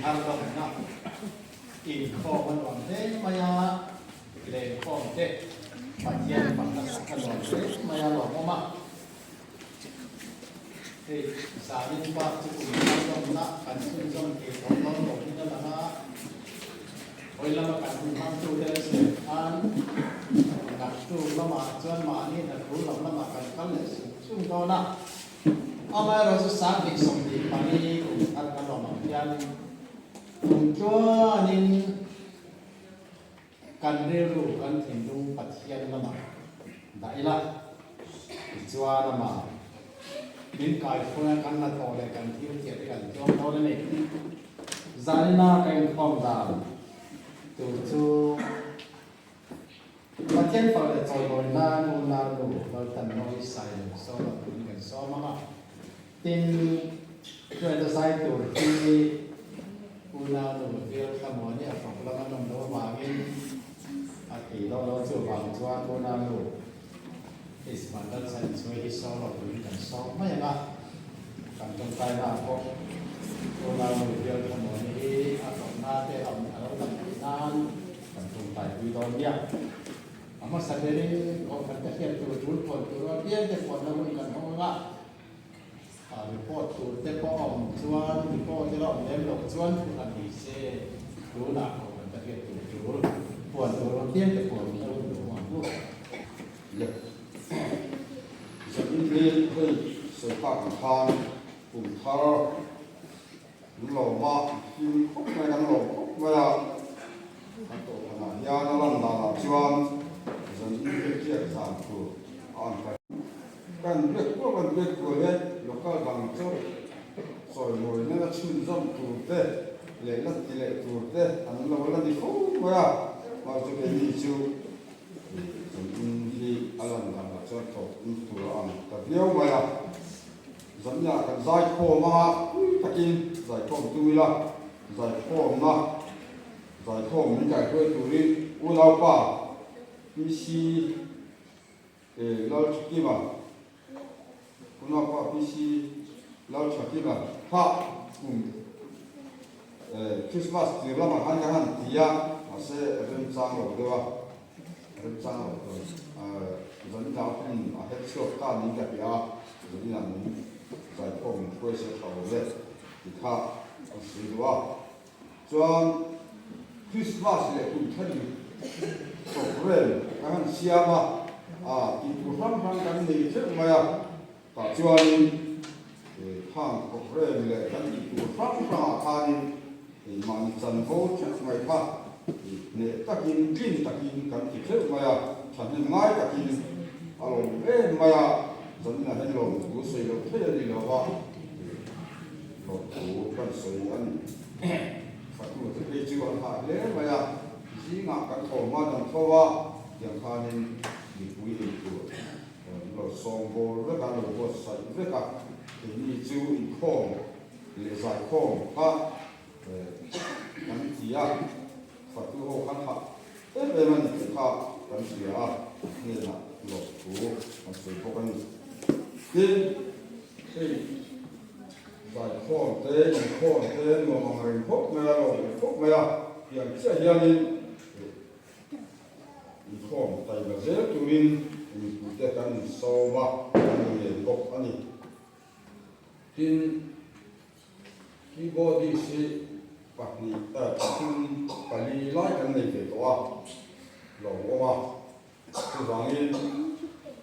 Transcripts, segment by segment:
hàng đồng na in kho văn đoàn thế maya lên kho thế mà tiền bằng là cái đoàn thế maya lỏng mà thì gia đình ba chú cũng hàng đồng na cần xin trong cái đồng đồng như là na bây giờ mà cần hàng chú thế sẽ ăn đặt chú là mà chuyên mà đi là chú là mà cần cần là chúng tôi na ông ấy rồi sáng đi xong đi pani cũng ăn cái đó mà tiền cũng cho nên cần điều cần thêm đủ phát hiện là mà đại là cho là mà bên cạnh phương cần là thôi để cần thiếu thiệt cần cho thôi này gia đình na cái phong đàn từ từ phát hiện phải là cho người na nu na nu rồi tận nói sai so là cũng cần so mà tin cho nên sai từ khi una no dia kamo ni apa pula kan no mangin ati lo chu wang chua una no is mandat sai chui hi so lo pun kan so mai na kan tong tai na ko una no dia kamo ni apa na te am alo tam nan kan tong tai wi do dia ama sadere ko kan ta hian tu tu pon tu ro dia te pon na mun kan ho nga report tu te po om chuan report te lo lem lo chuan ku an ni se tu na ko kan ta hian tu tu pon tu ro tian te pon ni lo tu ma bu le so in le hui so pa kan khan kum thar lo ma ki ko ma kan lo ma ya kan to na ya na lan da la chuan so in le ki sa tu an ka kan biết của đấy nó có bằng chỗ rồi ngồi nó chun rong tủ thế lệ lắc thì lệ tủ thế anh lâu là đi không mà mà cho cái gì chứ đi anh làm cho tổ tủ ăn tập yếu mà dẫn nhà cái giải phô mà ta kim giải phô tui là giải phô mà giải phô mình giải phô tui đi u lao pa pc lao chi mà nó có PC lao chặt kia là ha Christmas thì là mà hắn cái hắn thì mà sẽ đem sang rồi đúng không đem sang rồi dẫn giáo hình hết số cả những cái dẫn là mình giải phóng quay sẽ thầu về thì ha sử dụng cho Christmas là cũng thân so friend cái hắn xia mà thì cũng ham cái này chứ mà ta chuan hang ko frame le kan ti tu fra khan man chan ho chak mai pa ne takin takin kan ti theu maya than ngai takin alo e maya zon na hen lo ku sei lo the ni lo wa lo ku kan sei an fa tu te pe chu an ha le maya ji nga kan tho ma dan tho wa yang khanin ni pui ni tu lo song bo ve ka lo bo sai ve ka ni chu in khom le sai khom ha kan ti ya fa tu ho kan ha e be man ti ha kan ti ya ni na lo tu kan sai bo kan tin e sai khom te mo ma rin ho me la lo ho me la yang cha ya ni khom tai la ze tu rin để kan so ma kan ye bok ani tin keyboard si pakni ta tin kali lai kan nei ve to a lo wa tu wangin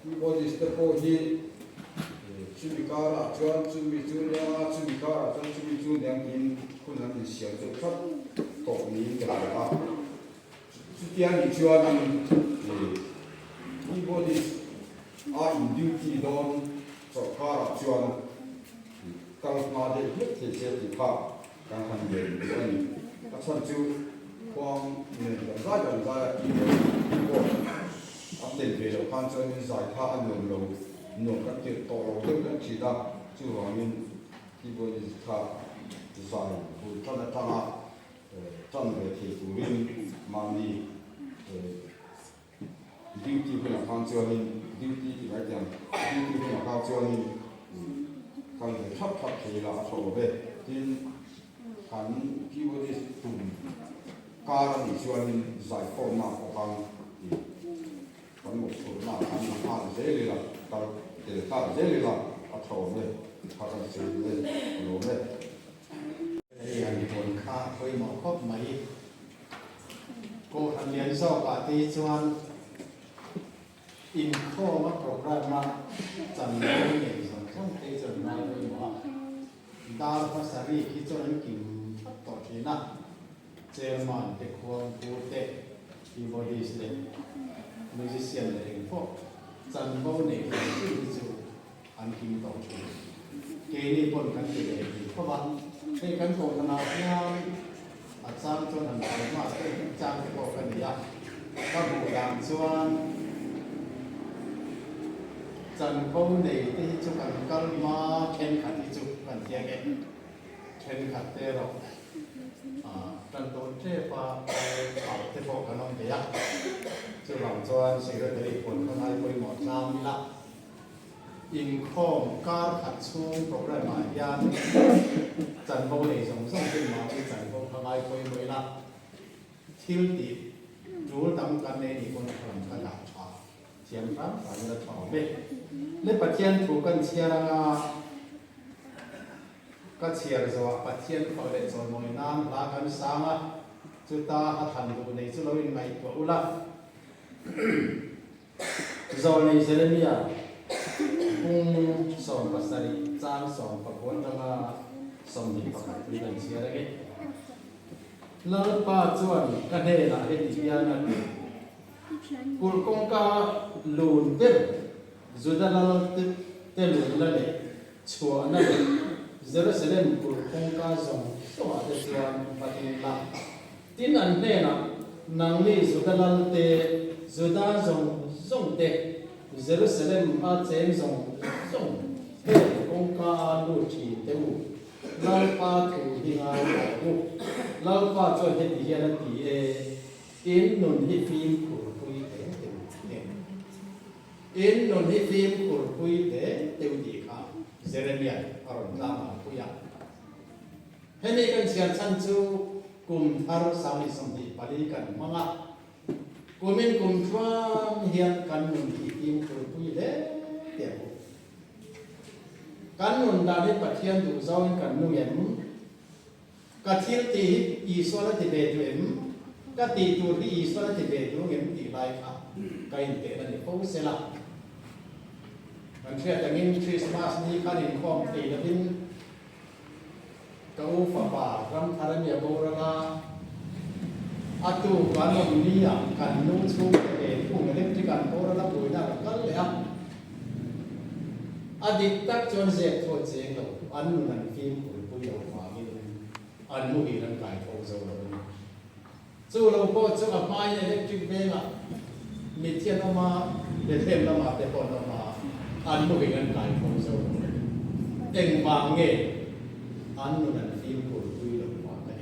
keyboard is te po hi chimikara chuan chumikara chuan chumikara yang tin kun han ni xiao zo khat to ni ke la a chu tian ni chuan keyboard is in duty don so car chuan kang ma de hit the se ti pa kang han de ani ta chan chu kwang ne da ki ko update ve lo kan chuan ni zai tha an lo no ka ti to lo de kan chi da chu wangin ki bo ni tha zai bu ta na ta chan ve thi tu rin ma ni duty ve la kan chuan duty thì phải rằng duty là cao cho nên cần phải thấp thì là số về tin ขันกิวดิสตุนการดิชวนใจโฟนาโคกังขันหมดสุดมาขันมาเจลิละตาเดลตาเจลิละอัฐโเลยพักเจลิเลยโลเลยอย่างที่คนข้าเคยหมอครบไหมก็ทำเรียนสอบปฏิจวนอินข้อมาโปรแกรมมาจำได้เองสองช่องที่จะมาเลยว่าดาวภาษารีที่จะนั้นกินต่อที่นั่นเจอมันเด็กควงพูดเด็กอีบอดี้สเด็กมิวสิเซียนเองพวกจันโบเนกที่จะอันกินต่อที่เกนี่บนกันที่เด็กเพราะว่าให้กันโกงนาที่นั่นอาจารย์จนหันไปมาเป็นจางที่บอกกันเนี่ยก็บูดามส่วนจันโบเนกที่จุกันกัลมาเข็นขัดที่จุกันเทียงเองเข็นขัดเตะเราจันโดนเทปาไปเผาเทปอกกันน้องเดียจุหลังส่วนสิ่งที่ได้ผลเข้ามาคุยหมดน้ำละอินข้อมการขัดช่วงโปรแกรมหมายยานจันโบเนส่งส่งขึ้นมาที่จันโบเข้ามาคุยมวยละทิลติรู้ตามกันในที่คนทำกันหลักชาเชียนพระสารละชอบเบ็ดเล่ปัจเจียนถูกกันเชียร์งาก็เชียร์สวะปัจเจียนเขาเล่นสอนมวยน้ำลากันสามะจุดตาทันดูในสุลวินไม่ตัวอุลาโซนในเซเลเมียพุ่งส่งภาษาดิจางส่งประกวดแล้วก็ส่งดิบประกาศเป็นกันเชียร์ได้แล้วป้าจวนกันเฮน่ะเฮติยานันกุลกงกาลูนเต็มจุดนั้นเต็มเลยเลยชัวนั่นเจรูซาเล็มกุลกงกาส่งตัวเด็กชวนปฏิบัติที่นั่นเนี่ยนะนังลีจุดนั้นเตจุดนั้นส่งเตเจรูซาเล็มอาเจนส่งเฮ้กงกาลูทีเตวูลาป้าถูหิงาลูลาป้าจวนเฮติยานันตีอินนุนฮิฟิมกุลคุยเตอินนุนฮิฟิมกุลคุยเตเตวดีค่ะเซเรเมียอารมณ์ลามาคุยเฮนี่กันเชียร์ชันจูกุมทารุสามิสมดีปารีกันมังะกุมินกุมชวามเฮียนกันนุนฮิฟิมกุลคุยเตเตวกันนุนดานิปัจเจียนดูเจ้ากันนุเอ็มกัทิลตีอีสวรติเบตุเอ็มกัติตูรีอีสวรติเบตุเอ็มตีไลค่ะกัยเตนันโฟเซล่ามันเชื่อแต่งินคริสต์มาสนี้ขันอินคอมตีละพินกูฟ้าป่ารำธารเมียโบราณอาตูกันนนี้อ่ะกันนุ่งชูเอ็ดผู้เล็กที่กันโบราณปุยน่ากันเลยอ่ะอดีตตักจนเสียโทษเสียงเราอันนั้นฟิล์มปุยเราฟังนี่อันนู้นร่างกายโฟโซเราสู้เราพอจะกับไม้เล็กที่เบงอ่ะมีเทียนออกมาเด็ดเต็มละมาเด็ดปนออกมาอันนู้นร่างกายโฟโซเอ็งบางเงี้ยอันนั้นฟิล์มปุยเราฟังกัน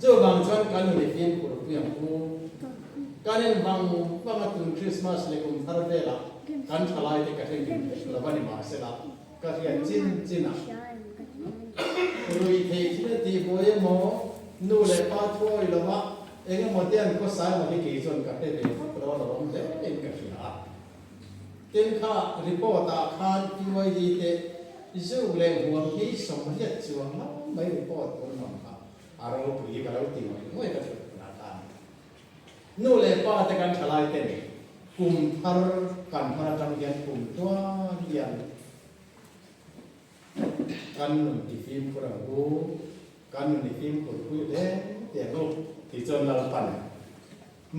เจ้าบางช่วงกันนู้นฟิล์มปุยอย่างกูการเล่นบางมาตุนคริสต์มาสเล็กอุมทาร์เดล่ะกันทลายที่กระเทียมระบาดมาเสร็จแล้วกระเทียมจินอ่ะลุยเทที่นั่นที่บัวยังโมนู่นเลยป้าช่วยแล้วว่าเองหมดเดือนก็สายมาที่กี่ส่วนกับเด็กเราลงเด็กเองกับสิละเต็มข้ารีพอร์ตอาคารที่ไว้ดีเตจู่เลยหัวที่สมเหตุส่วนนั้นไม่รีพอร์ตตัวนั้นค่ะอารมณ์ผีกับเราตีไว้ไม่กระสุนนาตานู่นเลยป้าแต่กันทลายเต็มกลุ่มทาร์กันพนักงานกลุ่มตัวเดียนกันนุ่นที่ฟิล์มคนเรากันนุ่นที่ฟิล์มคนคุยเด้เดี๋ยวลูกที่จนเราปั่น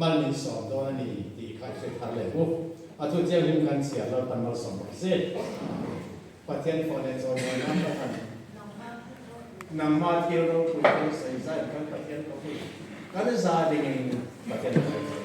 มันมีสองตัวนี่ที่ใครเคยทำเลยพวกอาทุเจียลิมกันเสียเราปั่นมาสองเส้นประเทศฟอนเนจอนน้ำกันนำมาเที่ยวเราคุยกันใส่ใจกันประเทศเขาคุยกันจะได้ยังไงประเทศเขา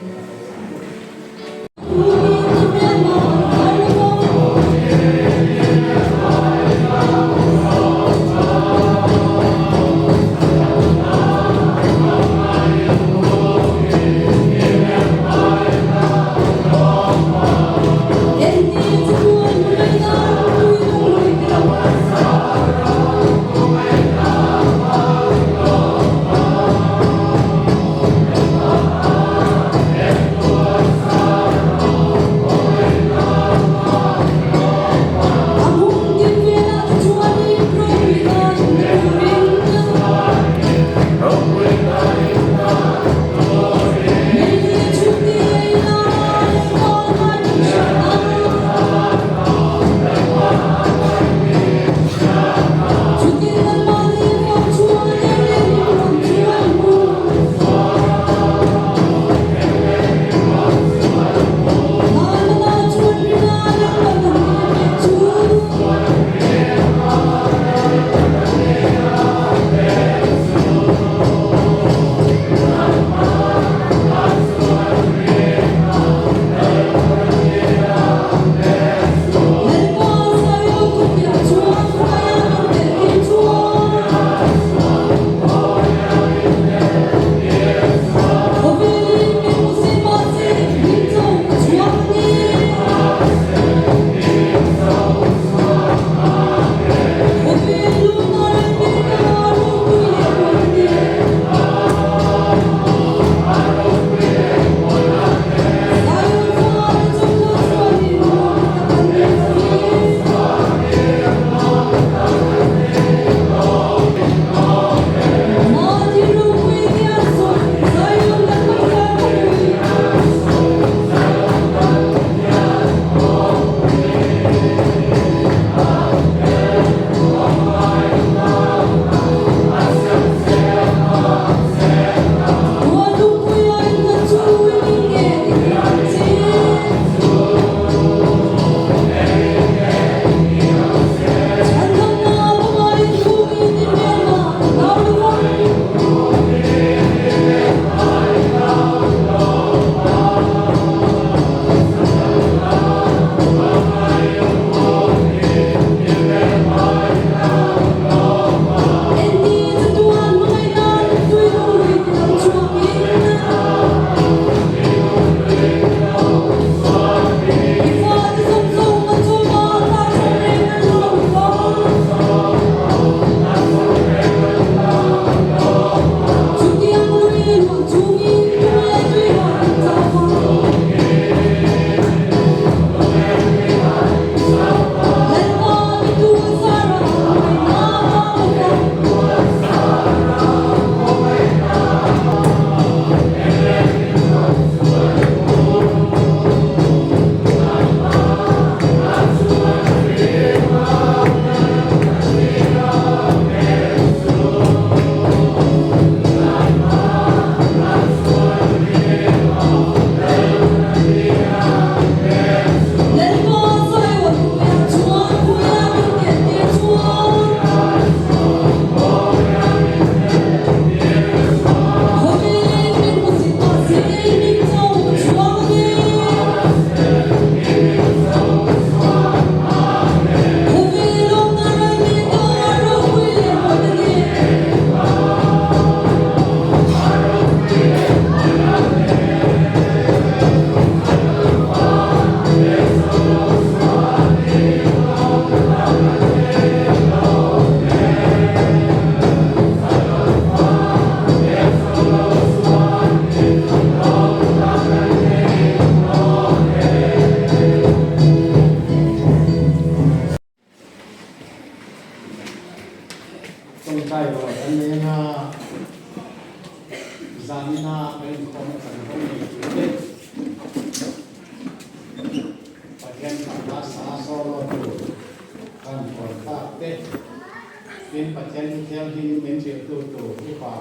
เป็นปัจจัยที่เที่ยวที่เป็นเชื่อตัวที่ฝ่า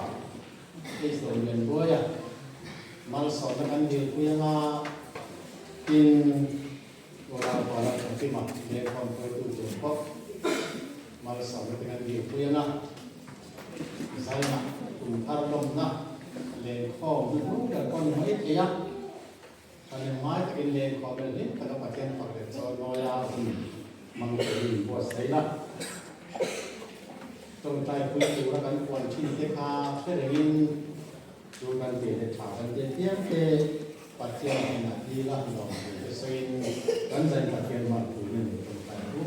ที่ส่วนเงินด้วยมาสอนกันดีคุยมากินเวลาพอเราที่มาเรียนความเคยดูจนพบมาสอนกันดีคุยนะใช่นะคุณพารลมนะเรียนข้อมูลแต่ก่อนไม่เกี่ยอันนี้ไม่เป็นเรียนข้อมูลนี้แต่ก็ปัจจัยฝั่งเด็กสอนน้อยมันก็ดีกว่าใช่นะตรงใจคุยดูแล้วกันควรที่เทคาเพื่อได้ยินดูกันเปลี่ยนข่าวกันเที่ยงเตะปัจจัยขนาดที่ละหน่อยจะเซ็นกันใจปัจจัยมาถึงหนึ่งตรงใจรู้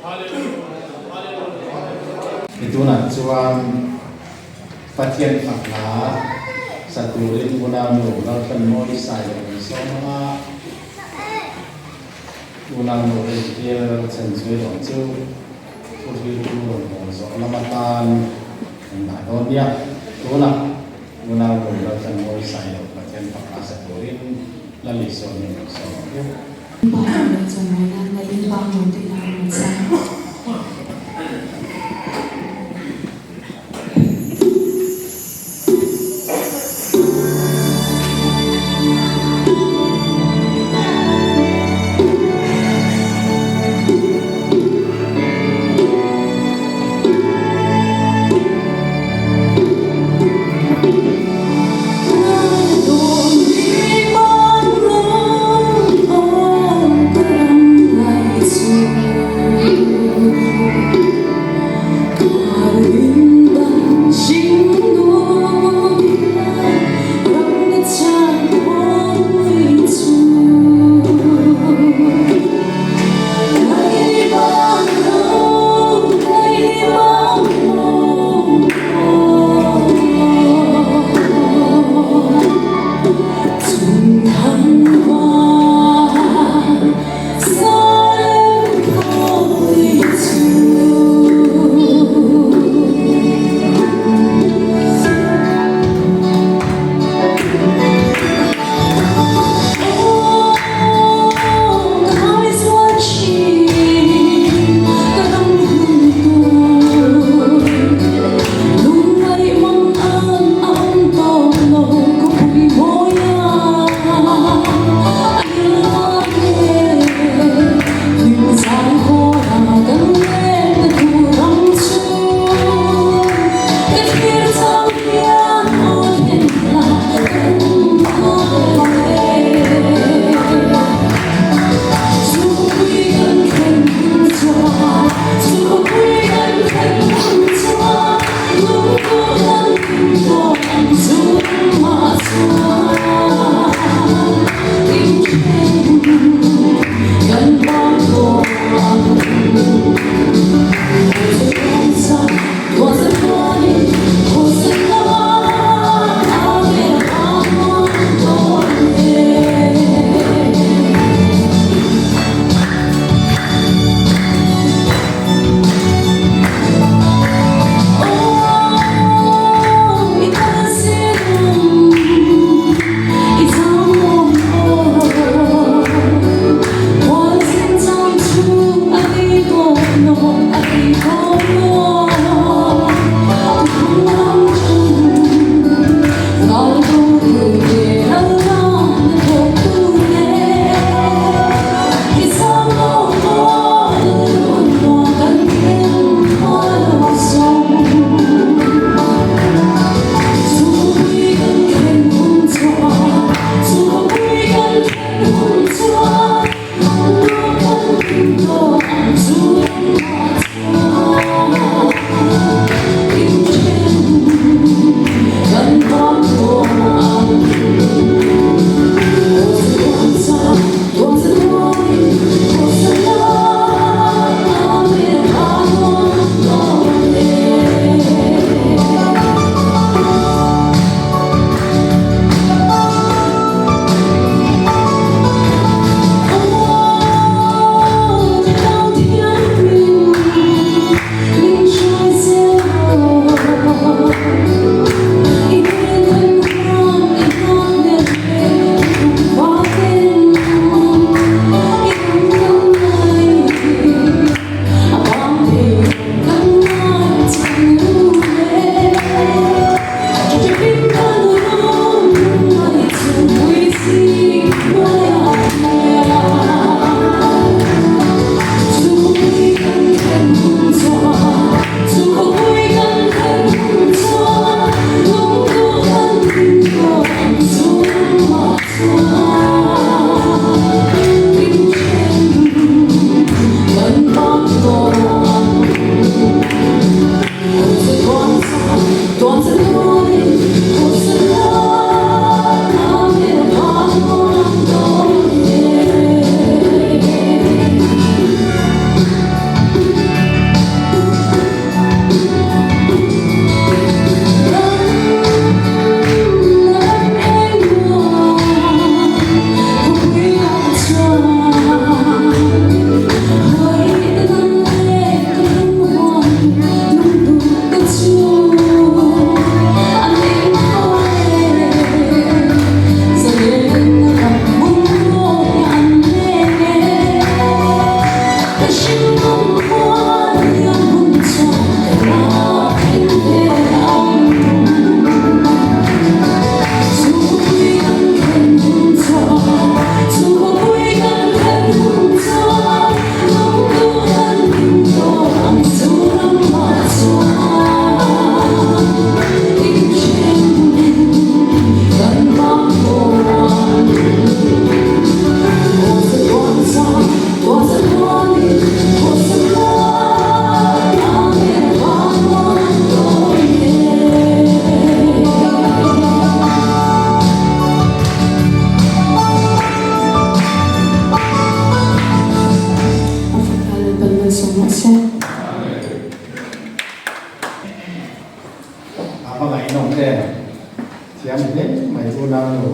ฮาเลลูยาฮาเลลูยาitu nak cuanปัจจัยฝั่งหนาสัตว์ตัวเล็กบุญนาโนเราเป็นโมดิไซน์ของสองมาบุญนาโนเรียนเชิญชวนของเจ้าผู้ที่รู้ของสองละมาตานหนาโนเดียตัวละบุญนาโนเราเป็นโมดิไซน์ของปัจจัยฝั่งหนาสัตว์ตัวเล็กละลิโซนของสองเดียวบ้านเราจะไม่ได้ในบ้านเราที่เราใช้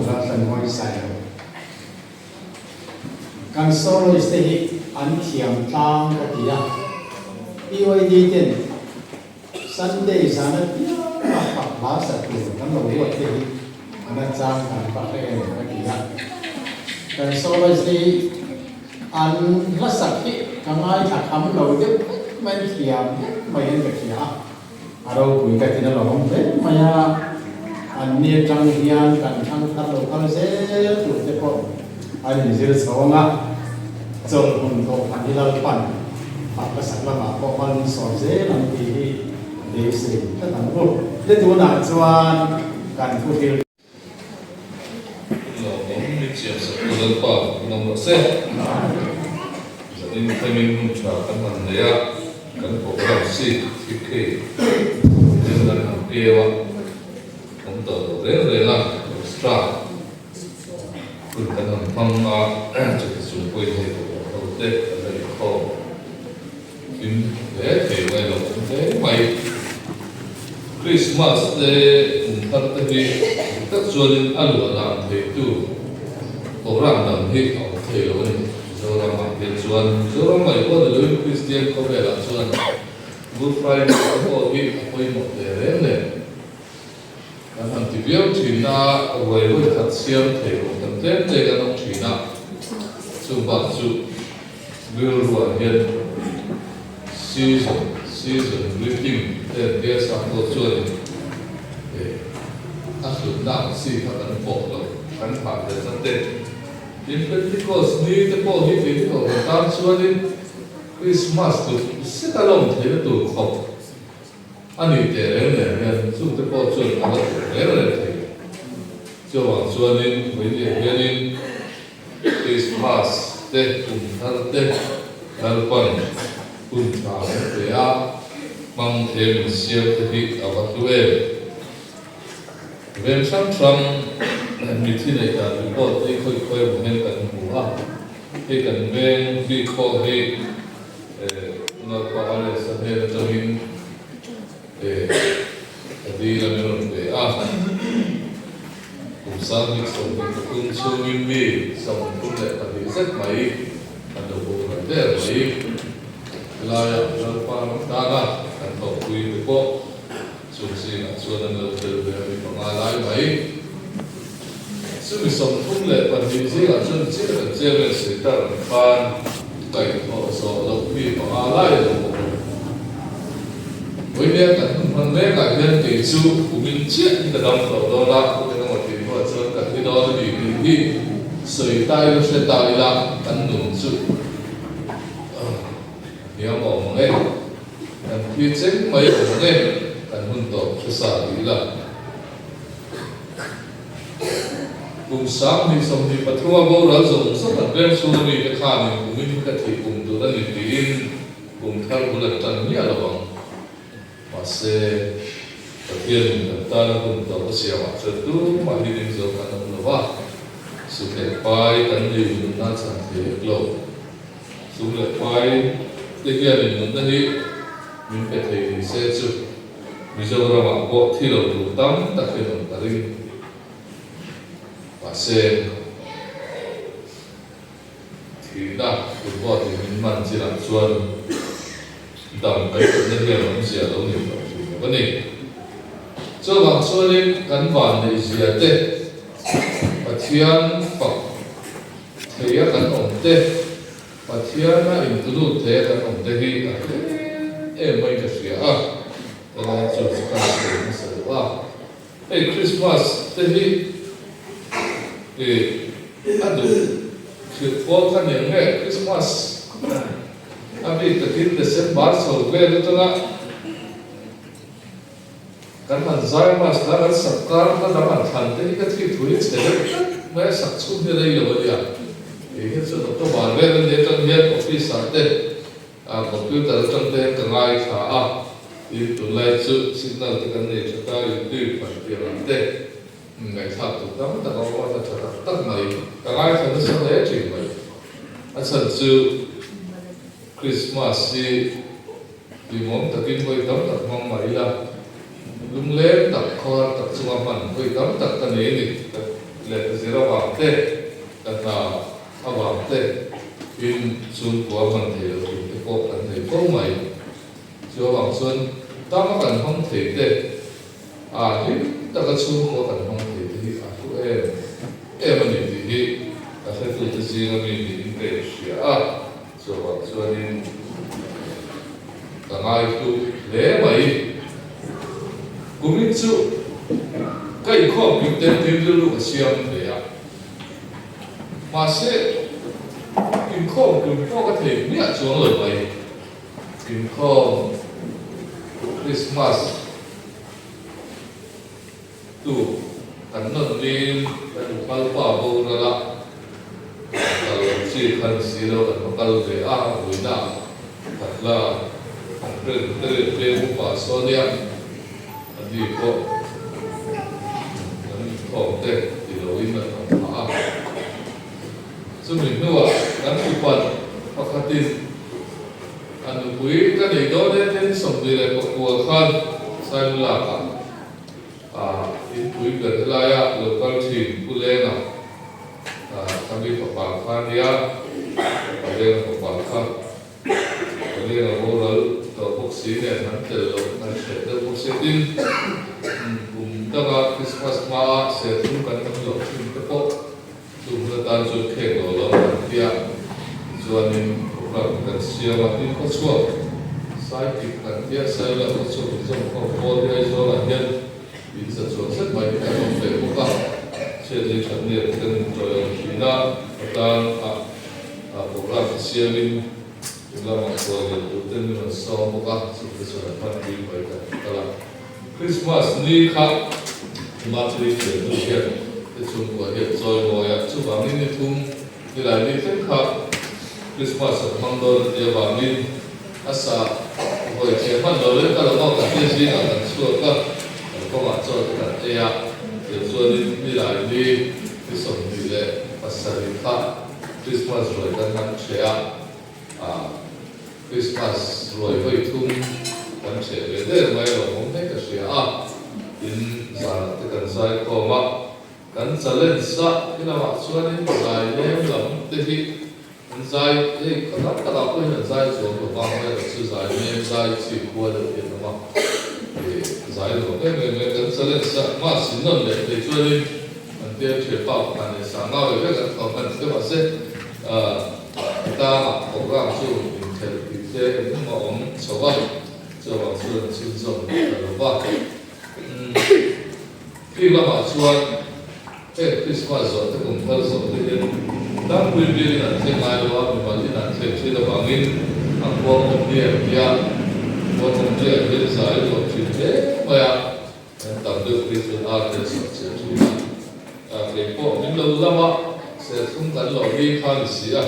ra tận ngôi sai rồi căn soloist thì anh thiam tang cái gì à BYD tiền Sunday sana dia apa bahasa tu kan lo buat ni anak jam kan pakai cái gì à căn soloist thì anh rất sắc khi kangai thắc ham lo dia main thiam main cái gì à aro bui cái gì đó lo không biết maya anh nia trăng hiền kan thăng thắt lo kan se tu te ko anh chỉ là à rồi hùng thổ anh đi lao pan hoặc là sản phẩm mà có con sò dế làm gì để xử các thằng cô để tôi nói cho cần phụ thiếu nó cũng bị chia sẻ của dân bảo nó một xe nên thay mình cũng trả các bạn đấy à các bộ làm gì thì khi nên là làm kia mà không tự đến rồi là extraคุณกำลังทำจุดสูงไปที่เราเด็กอะไรก็กินเด็กเด็กไว้หรอกเด็กไม่คริสต์มาสเด็กทัดที่ตัดส่วนอันหลวงเด็กตู้โบราณนั่นที่เอาเทลนี่โบราณมาเป็นส่วนโบราณไม่ก็เรื่องคริสเตียนเขาเป็นส่วนบุฟเฟ่ต์ก็วิ่งไปหมดเลยเนี่ยการทำที่เบี้ยวทีน่าไว้ไว้ขัดเสียงเทลกันเต็มใจกันต้องทีน่าสุบัติสุวิลวัเห็นseason greeting เด็กเด็กสังตัวช่วยถ้าสุดน่าสิถ้ากันบอกเรากันผ่านแต่สักเด็กยิ่งเป็นที่ก็นี่จะบอกที่เป็นที่เราตามช่วยนี่คริสต์มาสตัวสิ่งที่เราเห็นตัวเขาอันนี้แต่เรื่องเนี่ยซึ่งจะบอกช่วยอะไรเรื่องอะไร就往说呢，为了原因，Christmas 的他的那个查对啊，mang thêm siêu thì ở bắc tuệ, về sang trăng, mình thì này cả những bộ thì khơi một bên cần mùa, thì cần về đi kho thì nó qua lại sẽ về cho mình, đi là mình về cùng sang những sống mình cũng chưa minh bì, sống cũng lại là bị rất mấy, anh đầu bộ là thế mấy, làเราฟังตาละกันต่อคุยไปก็ส่วนสิ่งส่วนนั้นเราเจอแบบมีปัญหาหลายไหมซึ่งสมทุนเลยปัจจุบันสิ่งส่วนสิ่งที่เจอเป็นสิ่งต่างกันไก่ทอดสอเรามีปัญหาหลายเราวันนี้กันมันแม้กันเรื่องที่สู้ผู้มีเชี่ยที่กระดำต่อเราละผู้เป็นคนที่ว่าส่วนกันที่เราจะมีที่สื่อใต้เราเชื่อใจละกันหนุนสู้nhiều mong nghe, anh khi chết mấy mong nghe, anh muốn tổ cho sao đi là, cùng sáng đi xong đi bắt thua bao giờ dùng rất là quen số đi cái khả này cùng mình cái thì cùng tụi anh đi in cùng theo một lần trần nghĩa là bằng, mà sẽ đầu tiên ta cùng tổ cái xe mà sẽ tu mà đi đến giờ cả năm là ba, sự kiện bài cần gì mình đã sản thế lâu, sự kiện bài thế kia mình muốn đi mình phải thấy sẽ chụp bây giờ là bạn có thi đầu đủ tắm đặc biệt là cả đi và sẽ thì đã cũng có thì mình mang chỉ làm xuân tầm cái nhân viên làm gì đâu nhiều vấn đề cho bạn xuân đi gắn vào để gì thế và thiên phật thấy gắn ổn thế và thiên là in tụi thế là ông thế hi em mấy cái gì à là cho các bạn xem à hey Christmas thế hi anh được chuyện phố cái những cái Christmas anh đi từ khi December sau về lúc đó cái mình giải mà cái sắc card nó làm anh thành thế cái thứ thúi thế mấy sắc xuân như đây rồi vậy hiện sự đó bảo vệ vấn đề trong hiện office sản tế computer trong tế cả ngày thả thì tụi lại sự signal từ cái này cho ta đi phải tiền làm tế ngày thả tụi ta mới ta có quan cho ta tất này cả ngày thả nó sẽ lấy chuyện vậy anh sản sự Christmas thì mong ta kinh với tấm tập mong mấy là lung lên tập kho tập xung quanh với tấm tập cái này lệ zero vàng tê đặt là thao vàng tê in xuân của mình thì được cái bộ cần thể phố mày chưa vàng xuân ta mà cần không thể tê hi ta cái xuân của cần không thể thì phụ em mình thì ta phải tự tự gì là mình để xia chưa vàng xuân in ta ngay tu lễ mày cũng ít chịu cái khó kiếm tiền thêm được lúc xiêm để mà sẽ kiếm khó kiếm khó có thể miễn xuống lời vậy kiếm khó Christmas tu cảnh nông lên cái đủ bao bao ra là chỉ cần xí đâu cần bao về buổi nào thật là không được một quả số điểm đi có không tệ thì đối với mình là cho mình nữa gắn chụp quần hoặc là tin anh quý cái này đó đến đến sống gì lại của khăn sai là in quý gần lại rồi con chỉ phụ lên tham gia học bài khăn đi ở đây là học bài khăn ở đây là vô lớn tổ quốc sĩ này hắn từ hắn sẽ được quốc sĩ tin cùng daga Christmas ma sẽ tung kan tam lo chim te po tum la tan chu khe go lo tia chuanin program kan sia ma tin ko chua sai ti kan tia sai la ko chu zong ko ko dia zo la hian in sa chu set mai ka mo fe ko ka se je chan ne kan to yo hina tan program sia min la ma ko le tu ten no so mo ka chu chu la pan bi bai ka la Christmas ni khác mà chơi chuyện được hiện cái chung của hiện rồi ngồi ạ chụp vào mình thung thì lại đi thêm khác Christmas ở mang đồ thì vào mình asa rồi chế mang đồ lên cả là bao cả cái gì là cần sửa cả có mà cho cái cái gì thì rồi đi lại đi cái sống đi lệ asa đi khác Christmas rồi đang ăn chế Christmas rồi với thung kan se le de mai lo mong te ka sia in za te kan sai ko ma kan challenge sa kina ma chuan in zai le lam te hi an zai e ka ta ko in zai zo ko ba ma ka chu zai me zai chi ko de te ma e zai lo ke me kan challenge sa ma sin non le te chuan in an te che pa kan ne sa na le ka ka kan te ba se ta program chu in te te ma om chawa cho vào xuân xuân rộng là vợ khi mà họ xuân cái Christmas rồi thì cũng thơ rộng thì đang quý vị là thế mai đó mình vẫn đi làm thế chứ đâu bằng in hàng quang ông địa kia quang ông địa bên trái rồi chuyện thế mà tạm được đi từ A đến sáu chuyện chuyện cái bộ những lâu lắm sẽ không cần lo đi khăn gì rồi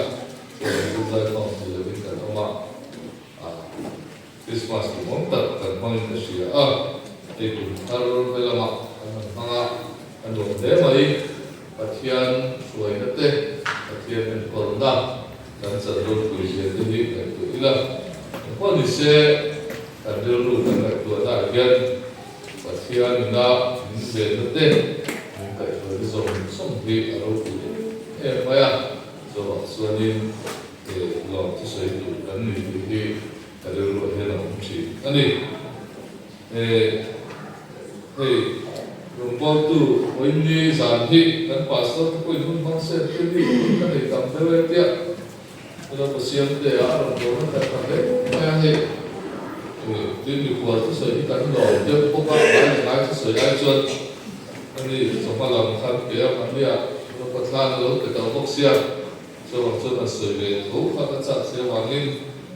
bây giờ còn thì là bên cạnh ông Christmas của món tật cần mong cái gì thì cũng tharo về làm anh đồ thế mà đi phát hiện suy cái tê phát hiện mình còn đang sản xuất cái gì thì đi cái tuổi là có gì sẽ anh đưa luôn cái tuổi đại viên phát hiện là mình về cái tê mình cái tuổi dùng sống đi ở đâu cũng em phải rồi xuân đi để làm cái sự đủ đắn đi cái điều rồi thế là không chỉ anh đi dùng bao tu với ni giản thị cái pastor cái những phong sẽ cái đi cái này cầm theo cái tiệm rồi có xem để ở đồng hồ nó thật là đấy hay hay đến được qua cái sợi cái đồ chứ không có cái sợi ai chuột anh đi trong bao làm tham kia anh đi nó có than rồi cái tàu bốc xe cho bằng chuột là sợi về thấu các cái chặt xe vàng lên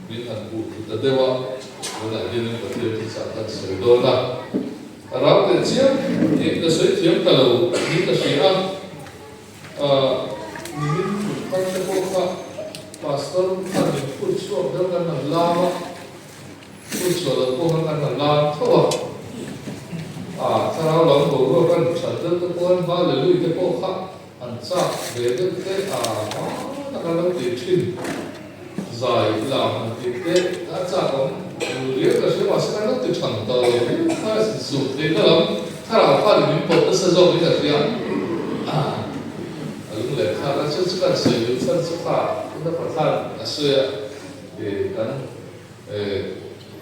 biến thành vụ ta dewa rồi lại đi lên cái tiêu thì sản xuất sợi đô la rau cái chiếc những cái sợi chiếc tàu những cái sợi những cái cái bộ phận pastor thành những phút xuống đâu cần làm lao phút xuống là cô cần làm lao thôi sau đó cô có cần sản xuất cái cô ăn vào để lui cái bộ khác ăn sạch để cái nó cần làm gì chín giải làm thì cái đã trả công liệu cái số mà sẽ nó từ chẳng tờ ta sử dụng đến đó lắmถ้าเราพลาดหรือมีผลต่อสะดวกนี่แต่เดียว ท่านเสด็จท่านสุภาพท่านประธานอาเซียกัน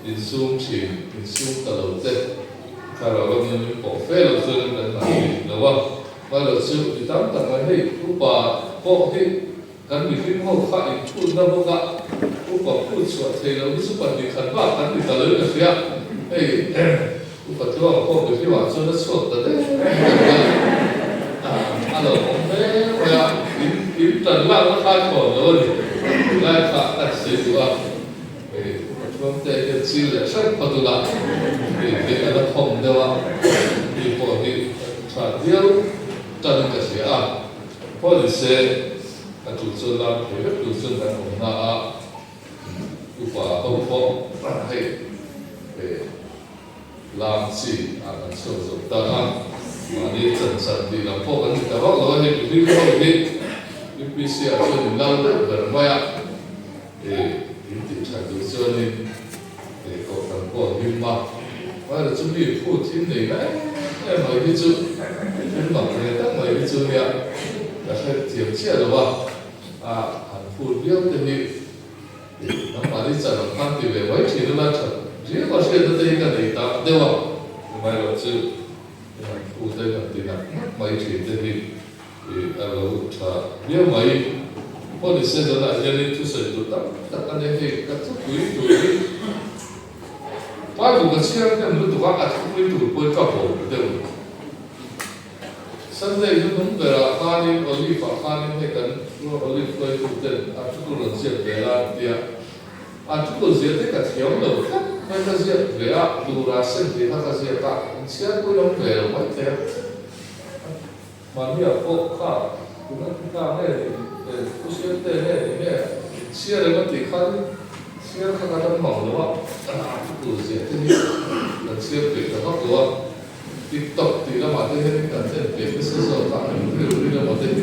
อินซูมชิมอินซูมตลอดเด็ดถ้าเราก็มีโปรเฟลซึ่งเป็นหลักแล้วว่าเราซื้อที่ตั้งแต่ไม่ให้ผู้ป่าพวกที่กันมีที่ห้องข้าอีกชุดนั้นพวกผู้ป่าพูดสวดเทเราที่สุปฏิขันว่ากันที่ตลอดเลยเสียผู้ป่าที่ว่าพวกที่ว่าส่วนนั้นสวดแต่allora, il parlare fa cosa, lei fa si va fronte al Cile, sai quando là che la fondeva e poi tra Dio tanto si ha poi se a tutto là che tutto da una tu fa un po' làm gì sử dụng ta mà đi dần dần thì là phố cái cái đó rồi thì đi thôi đi đi xe cho mình lâu đấy gần quay ạ để tìm thấy được cho nên để có phần của mình mà là chuẩn bị phụ thiên này đấy em mới đi chú em bảo người ta mới đi chú nè là phải tiệm chia được không hẳn phụ biết cái gì nó mà đi chợ nó ăn thì về mấy chỉ nó là chợ chỉ có xe nó thấy cái này ta đâu không mà là chú phụ đây là tiền mấy chuyện thế thì là nếu mấy có thể sẽ dẫn lại cho nên tôi sẽ tụt tất anh em thì các thứ quý tụi bao nhiêu cái xe cái mình tụi các quý tụi bơi các bộ đều sân đây nó đúng về là pha đi olive pha đi hay cần olive bơi tụi tên chúng tôi là diện về là tiền chúng tôi diện tất cả thiếu đầu khác hay là diện về dù là sinh thì hay là diện cả xe tôi đóng về là mấy thế mà bây giờ cô khá cũng khá này cô xe tên này xe này mất thì khá xe khá khá đang mỏng đúng không tôi diện thế này là xe bị nó hấp đúng không TikTok thì nó mà thế này cần thế để cái sự sở tạo nên cái điều là một thế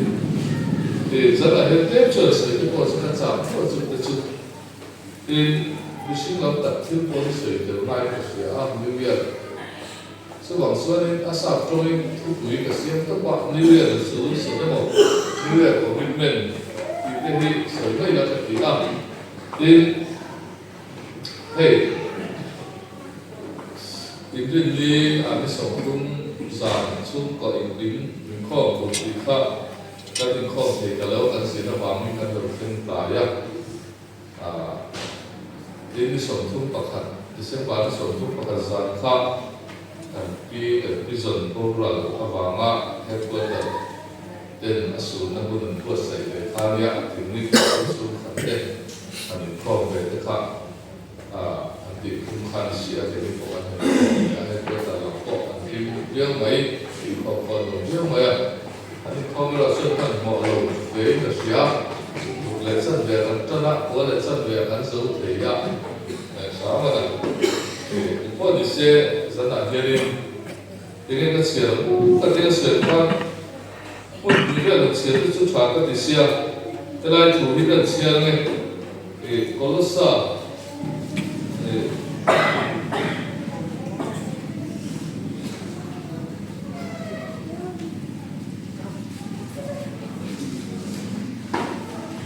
thì rất là hết tiếp trở sự cái bộ sẽ giảm của chúng ta chứ thì vì sinh lòng tập thiên quân sự từ mai của sự như vậy sự vọng xuân nên asap trong những thu quý cả xem các bạn như vậy là sử dụng một như vậy của mình thì cái gì sử đây là cái gì đó thì tính đến đi anh sống cũng giảm xuống có tính khó của chị khác cái tính khó thì cái lâu cần xin nó vào mình cần được thêm tài đến sống thung bạc hẳn thì sẽ bán sống thung bạc hẳn giảm khác cái dần cô rồi có vào ngã hết bữa đó tên số nó cũng có xảy về pha nhẹ thì mình có số khẳng định mình không về cái khác thì cũng khăn xỉa thì mình có anh hết bữa đó là có anh thì riêng mấy thì không còn riêng mấy anh không là xuân thành mọi lầu về là xỉa một lệ sân về anh cho nó có lệ sân về anh số thì ya sáng mà thì có đi xe dẫn lại kia đi thì cái xe cái xe quan một tí là xe thì chút phá cái xe cái này chủ đi cái xe này thì có lúc sao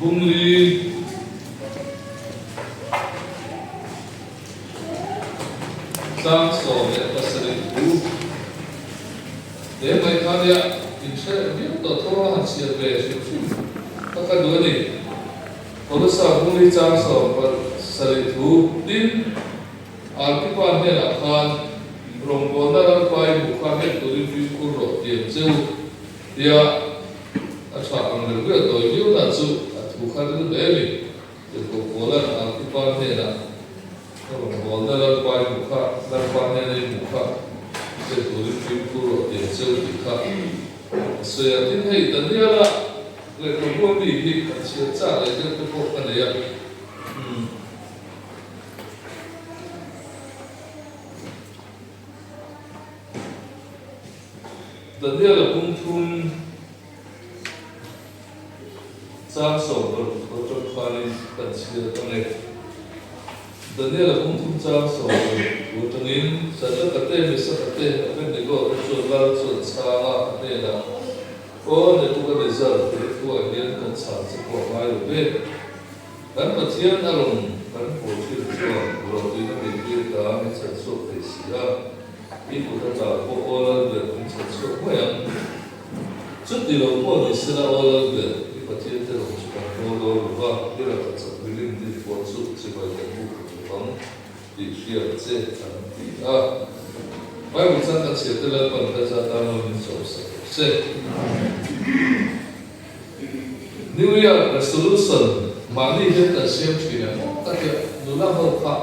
bung đi sang sổ để ta xử lý để mấy cái này mình sẽ biết tổ thô hành xử về sự tất cả đối này có lúc sau bung đi sang sổ và xử lý tin cái quan hệ là khan rồng vốn đã quay một quan hệ đối với cô rổ tiền châu thì chọn được cái đối với là chủ thủ khăn cái đấy thì cô vốn là cái quan hệ là rồng vốn đã quay một quan hệ này một cái để đối với cô rổ tiền châu thì khác sự tin hay tận địa là người có mua bị sự trả lại cho cái bộ cái này tận địa là công thun sang sổ của trong khoa này tận sự trong này tận địa là công thun sang sổ của trong này sẽ rất là tên với rất là tên ở bên này có chuột lao chuột xa mà đây là có nên cũng bây giờ thì của nhân cần sản xuất của mai rồi biết gắn vật thiên là lồng gắn phổ chuyên cho rồi thì nó bị viên đó nên sản xuất để xí ra ít của ta bảo có ô là việc cũng sản xuất của em chút thì đầu của thì sẽ là ô là việc cái vật thiên thì lồng chỉ cần ô lô và cái là sản xuất cái linh thì phổ xuất chỉ phải cái vụ vắng thì phía trên thì Why would Santa Cetilla Pantasatano in Sosa? New Year resolution, Mali hit the same thing. Take Nula Hoka,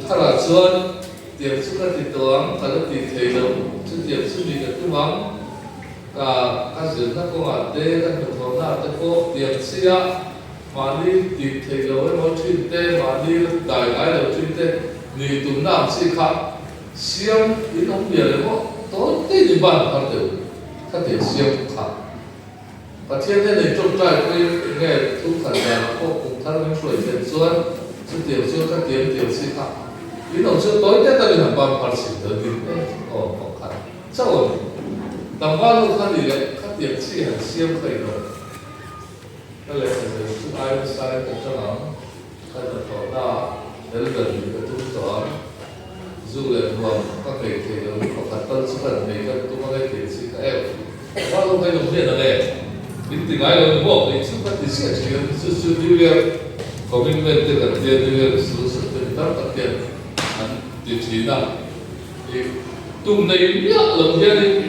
Tara Chuan, the Suka Titoam, Tarati Taylor, to the Sumi Tumam, Cousin Nakoma, Day and the Tona, the Pope, the Sia, Mali, the Taylor, what you day, Mali, die, I don't think need to not see cup. Siam in ông bia này có tối tây đi bàn phát triển siam khát và thiên thế này trong trai tôi nghe thu khẩn là có cùng thân với tuổi tiền xuân sự tiểu xuân các tiểu si khát in ông xuân tối tây ta đi làm bàn phát triển được đi có khát sao rồi làm bao lâu khát gì đấy khát tiểu si hẳn siam khởi rồi cái này là sự ai sai cái cho nó cái là tỏ ra để gần cái tu tỏ dù là hoàn các thầy nó có khả năng sức khỏe này các tôi có thể xin các em bao lâu hay đồng tiền là này đến từ ngày là một cái sức khỏe thì sẽ chỉ là sự điều liệu có bên bên từ cả tiền điều liệu sự tiền tất cả tiền tiêu chí là thì tụi này biết làm gì đi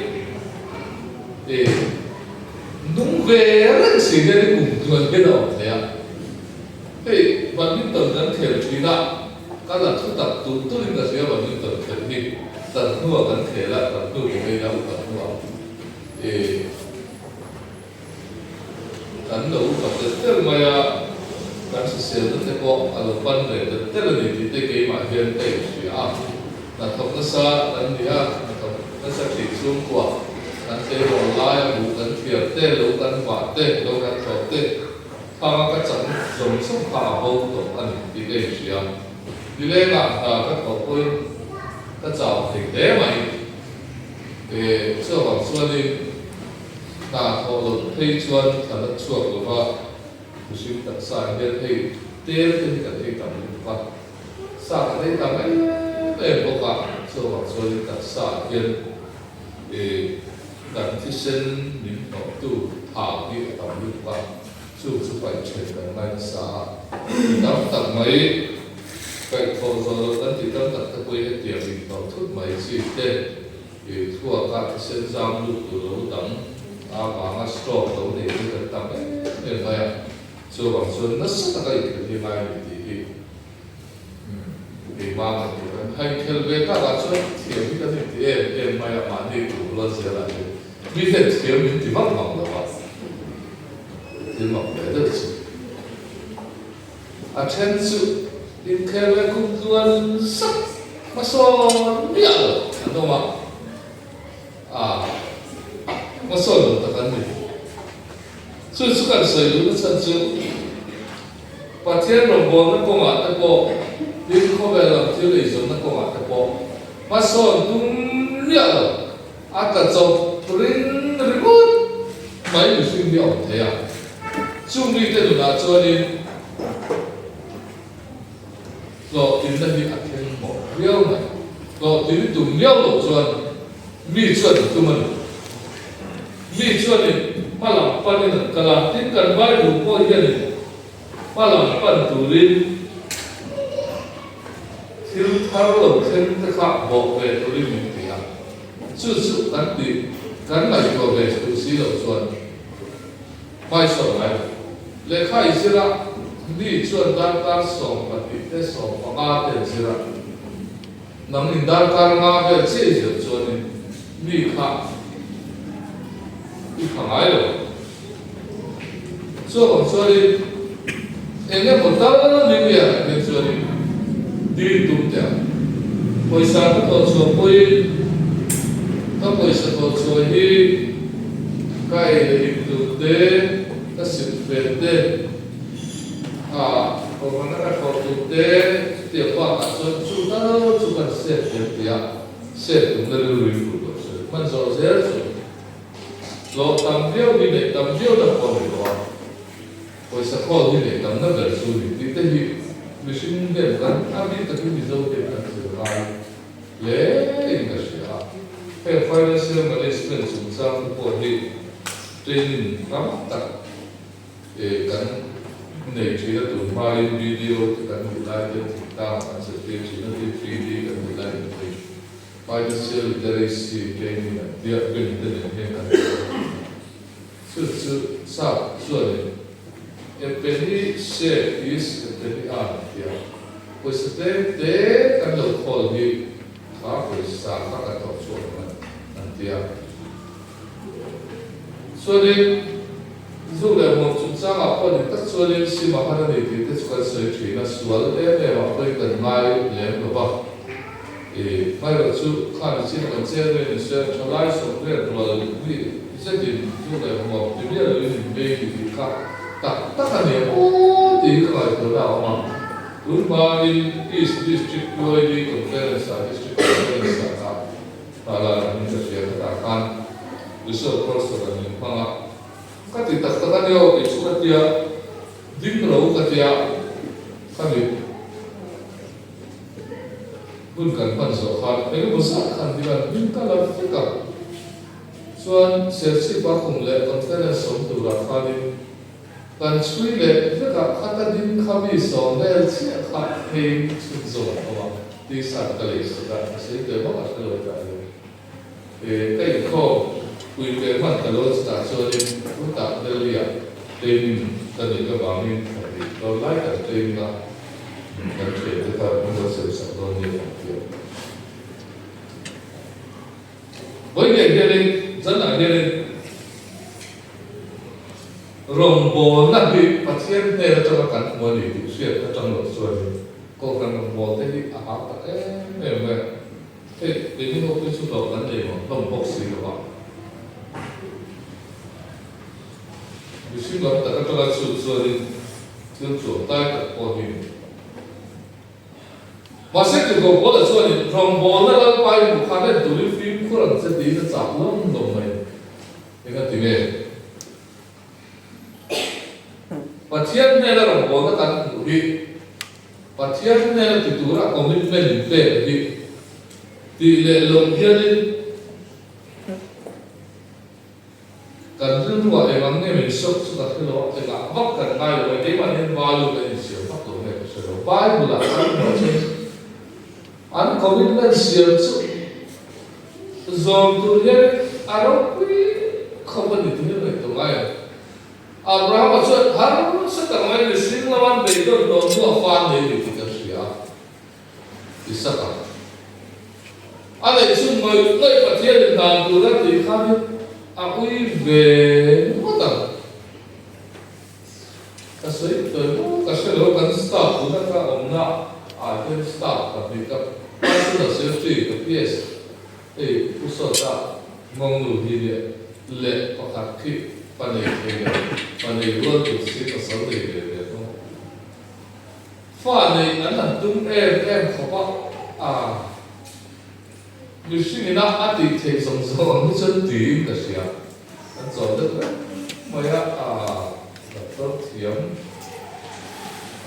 thì đúng về rất xí đến cùng tuần cái nào thế à thì bạn biết tầm gắn thiểu trí đạo các là thức tập tu linh là sẽ vào những tập thiền đi tận hưởng gắn thể lại tận tu của mình đang tận hưởng thì gắn đầu tập tết mà gắn sự sửa đến thế có ở phần này tết là gì thì cái mà hiện tại chỉ là thông nó xa gắn đi thông nó sẽ chỉ xuống của gắn thế rồi lại đủ gắn thiệt tết đủ gắn quả tết đủ gắn thọ tết tham các trận dùng sống phá hậu tổ anh thì cái chỉ vì lẽ là các tổ quân các cháu thì thế mà thì chưa bằng xuân đi là họ được thay xuân là nó chuộc của họ thì xin đặt sai nên thì tiên thì cả thì tầm và sao cả đây tầm ấy để có cả chưa bằng xuân đặt sai tiên thì đặt thí sinh những tổ tu thảo đi tầm như vậy chú phải chuyển cái này xa đóng tầm mấy cái thô sơ đến thì tâm thật quay hết tiền thì tàu thức mấy chi tên thì thua các sinh giam lúc từ lâu đắng và ngắt stroke đấu để cái tầm ấy nên vậy chưa bằng xuân nó rất là cái thì mai thì mang thì hay theo về các bạn xuân thì cái thì em mai mà đi đủ là sẽ là vì thế thì mình thì mất mỏng là vậy thì mỏng để được attention in kêu cũng tuân sắc mà son biết rồi đúng không mà son được tất cả những sự sự cần sử dụng chân chữ và thiên đồng bộ nó cũng ở tại bộ đi không về làm thiếu lý dùng nó cũng ở tại bộ mà son đúng biết rồi cả trong rin rin mấy người suy nghĩ thế à chung đi tên là cho nên rồi tìm ra những ảnh thiên một liêu này rồi tìm tụng liêu lộ chuẩn mi chuẩn của mình mi chuẩn này mà làm phần này cả là tin cần vai đủ coi hiện này mà làm phần đủ linh thiếu tháo lộ thêm cái khác bộ về đủ linh mình thì sự gắn tị gắn lại vào về sự xí lộ chuẩn vai trò này lệ khai sẽ là đi chuẩn đan ca song và đi tết song và ba tiền sẽ là nắm in đan ca nga về chế diệu chuẩn đi khang ai rồi so bằng so đi em nghe một tao nó đi về nên chuẩn đi tung tiền hồi sáng các con số bôi các hồi sáng con số đi cái thực tế các sự về tế còn nó là còn thực tế tiểu qua cả số chúng ta chúng ta sẽ tiếp tục sẽ cũng là lưu ý của sự mình rõ rệt rồi lo tam viêu đi để tam viêu tập qua được rồi rồi sẽ khó đi để tam nó gần xuống đi tới đi mình xin điểm gần áp đi tập đi dâu điểm gần sự hai lẽ cái gì à hay financial management chúng ta cũng có đi training lắm tập để cần này chỉ là tụi mai video thì cần bị lại được ta mà sẽ chỉ là đi 3D cần bị lại được financial literacy training là địa gần tới này cần sự sao rồi em penny share is penny art ya pues te kan lo khol ni khá phải sa khá cả tổ số anh tia so nên dù là một chúng ta học qua những tất số liên si mà hắn này thì tất cả sự chuyện là số là để mà tôi cần mai làm được không? Thì mai là chú khai là chỉ cần chơi với sẽ cho lại số cái là vì sẽ thì dù là một thì biết là những bên thì khác tất cả những thì cái này từ nào mà đúng mà East District UI đi conference district conference là những cái chuyện là kan research course là những phương pháp các thì tất cả đều cái số kia dính lâu cái kia các vị bukan cần phần số khác cái một số khác thì là dính cả là tất cả soan sẽ ba cùng lệ conference sống từ là khác đi cần suy lệ tất cả các dính khác đi sống để sẽ khác thêm chút rồi thì sao cái này sẽ được bao nhiêu rồi cái khâu quy về mặt cái lối start cho nên chúng ta đây là tên tên cái bảo nên phải có lại cái tên là cái chuyện chúng ta cũng có sự sản xuất như vậy với những cái này rất là nên rồng bò nát đi phát hiện này là cho các cán bộ đi thực hiện trong luật rồi có cần rồng bò thế thì cái này mà thế đến những cái số lượng vấn đề mà rồng bò gì các bạn vì xin lỗi tất cả các sự rồi tương chủ tay các con mình mà sẽ chỉ có một là rồi rồng bò nó là phải một khả năng đối phim của nó sẽ đi nó chạm lắm đồng này cái cái tiếng này và thiên này là rồng bò nó cần đủ đi và thiên này là từ là commitment để đi tỷ lệ lồng thiên cần rất là em ăn nghe mình sốc sốc cái đó thì là vấp cần ngay rồi cái mà nên vào luôn cái gì phát tổ này sẽ đâu phải là ăn nó chứ ăn có biết là gì chứ dòng tu nhiên Arab không có gì tu nhiên tụi ngay Abraham nói hắn sẽ tặng ngay cái sinh làm ăn để được đồ mua phan để được cái gì à thì sao cả anh ấy chung người lấy vật thiên đến làm tu ra thì khác aku về mất tầng cái số tới cái số lượng cần start của các ông nọ cái start và bị các cái số là số tùy cái PS thì cũng sợ ra mong đủ như vậy lệ hoặc là khi phần này thì phần này luôn được sẽ có sáu để không phần này anh là đúng em khó mình suy nghĩ là thì thế sống sống nó chân tím cái gì à anh nói được đấy mà ya là tốt thiếm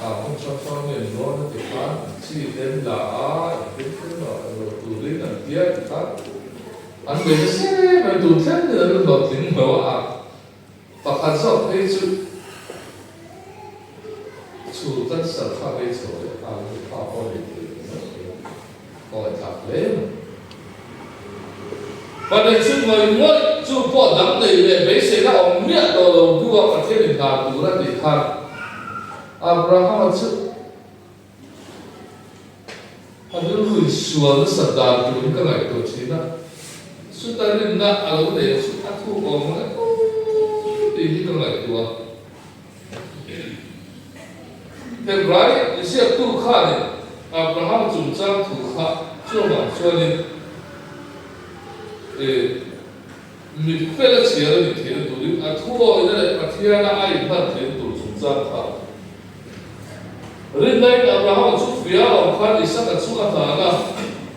không cho mình nó thì khác chỉ đến là cái là tủ lý là tiếc khác anh mình sẽ phải tủ thế thì nó đột tiếng mà và khán giả cái chủ tân sở khác cái chỗ cái có gọi thật lên và đến lúc người ngồi chú bỏ đắm đầy để bế xe ra ông miệng đồ đầu đua và thiên đình đà tù ra để thang Abraham chứ anh ấy gửi xuống nó sẵn đà tù những cái ngày tổ chí đó suốt ta nên nạ ở đâu để suốt ta thu gồm ấy đi những cái ngày tù thế rồi thì sẽ tu khá này Abraham dùng trang tu khá cho mà cho nên mình phải là chia ra mình thấy tụi mình thua cái này mà thiên là ai mà thấy tụi chúng ta khá riêng đây Abraham chút phía ông khá đi sang cái chút là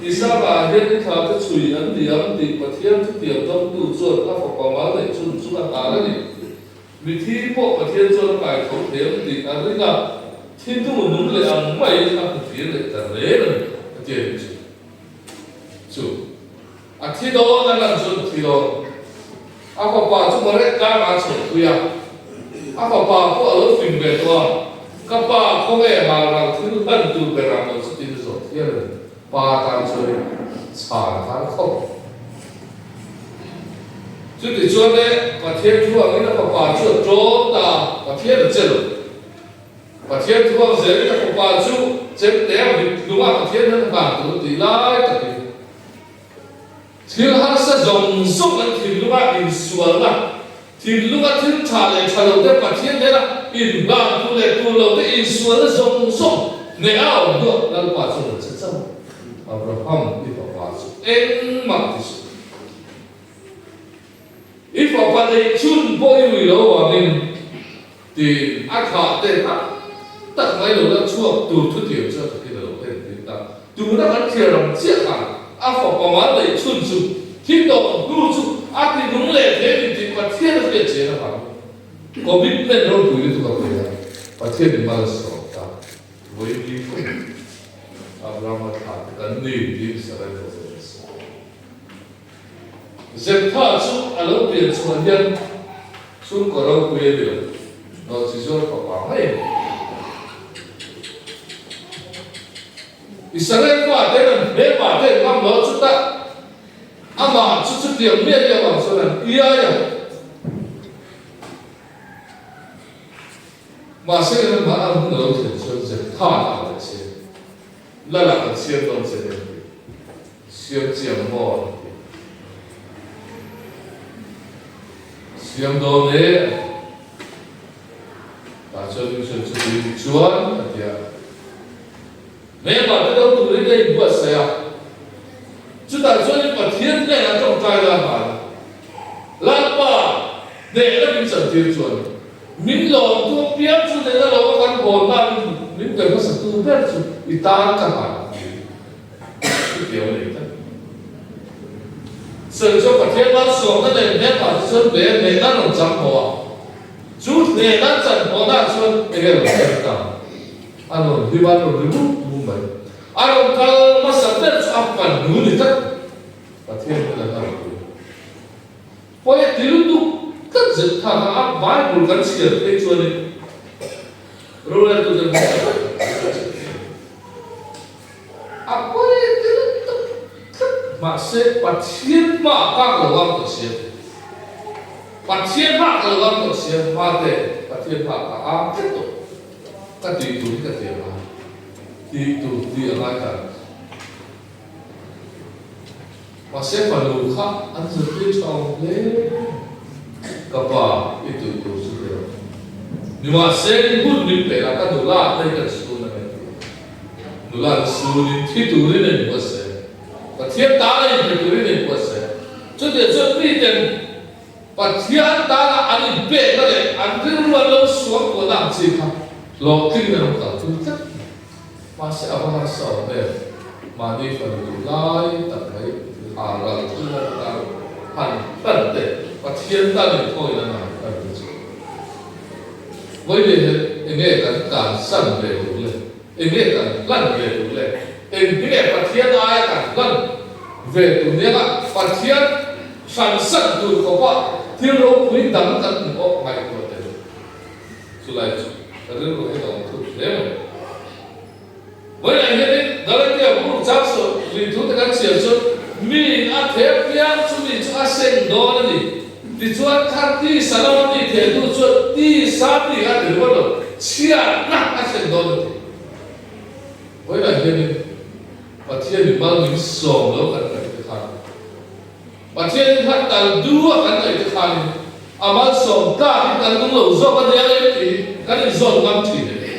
đi xa bà hiện khá cái chùi ấn điểm thì bà thiên thức điểm đông đủ chuột các phục bảo máu để chun chun là cả đấy vì thi bộ bà thiên cho nó bài không điểm thì cả đấy là thiên tu một đúng là ăn mày là thực hiện để tận lễ rồi bà thiên chủ thi đó là làm chun thi đó apa pa tu mereka masuk tu ya apa pa ko ở phim về tu kapa ko về mà là thứ thân tu về làm một sự rồi thế là ba tam chơi xả thang không chứ thì cho nên và thiên chúa ấy là pa chúa trốn ta và thiên là chết và thiên chúa dễ là pa chúa chết để đúng không thiên là bản tu thì lại tất cả thiên hắn sẽ dùng sốc anh thiên lúc anh in xuân là thiên lúc anh thiên trả lời thế mà thiên đấy là in ban tu lệ tu lâu đấy in xuân là dùng sốc ngày ảo được là quả chuột là chết xong Abraham đi vào quả chuột em mặc thì ít vào ban đây chun bôi người lâu vào mình thì ăn thọ tên tất mấy đồ đã chua từ thứ điểm cho cái đồ tên thì ta từ nó ăn thiệt lòng chết à phật bảo má lấy chun chun thiên độ lưu chun thì đúng lệ thế thì quả thiên là việc chế là phải có biết nên đâu tuổi thì có phải quả thiên thì mà sợ ta với đi không Abraham thà cái niềm tin sẽ là được dẹp thà chun lâu tiền xuân nhân chun có đâu quên được nó chỉ cho Phật bảo này Israel qua thế là nếu mà thế năm đó chúng ta mà chút điểm miết cho bằng số lần ia nhỉ mà sẽ là mà ăn không được thì sẽ thả là sẽ là cái xem đó sẽ được xem chém mỏ xem đó này và cho những sự chuẩn thì nếu mà cái đâu tụi đây bớt sao chúng ta cho những cái thiên này là trong tay là mà làm ba để nó bị trở thiên chuẩn mình lo tu biết chúng ta là lo cái hồn mà mình phải có sự tu biết chứ ít tan cả mà cái kiểu này đó sự cho cái thiên nó xuống cái này nếu mà xuân về này nó làm chẳng hòa chút này nó chẳng hòa nó xuân cái là cái gì ano di ba no ribu mumbai ano kal masakter apan nuni tak pathian la ka poe tilu tu kan zet tha a bible kan sia te chuani rola tu jam a poe tilu tu ma se pathian ma ka ko wang ko sia pathian ma ka wang ko sia ma te pathian ma ka a te to các tỷ tụ các tiền mà tỷ tụ tỷ ở lại cả và sẽ phải lùi khác ăn rất ít trong lên các bà ít tụ sự điều nhưng mà sẽ đi hút mình về là các đồ la đây là số này đồ la số đi thi tụ đi này quá sẽ và thiên ta này thi tụ đi này quá sẽ cho nên cho đi tiền và thiên ta là ăn bể cái này ăn cái luôn luôn xuống của làm gì không lo kinh là một tu tất mà sẽ ở bên sau này mà đi phần lại tập ấy là tu là hành phân để và thiên ta thì thôi là nào phải với anh nghe cả sân về đủ lên anh nghe cả lăn về đủ lên anh nghe và thiên ai cả lăn về đủ nhé ạ và thiên sản xuất đủ có quá thiên lô quý đắng cả cũng có ngày của thế rồi lại Terus kita untuk demo. Boleh ini dalam dia buruk jakso, itu tekan siapa? Mi akhir yang cumi asing dona ni, dijual karti salam ni, dia jual di sapi ada di mana? Cia nak asing dona ni. Boleh ini, pasien di mana ni song lo kan kita kan. Pasien kan dalam dua kan kita kan. Amal song ta kan tu lo zo kan dia ni. Cái này dồn ngâm chỉ đấy,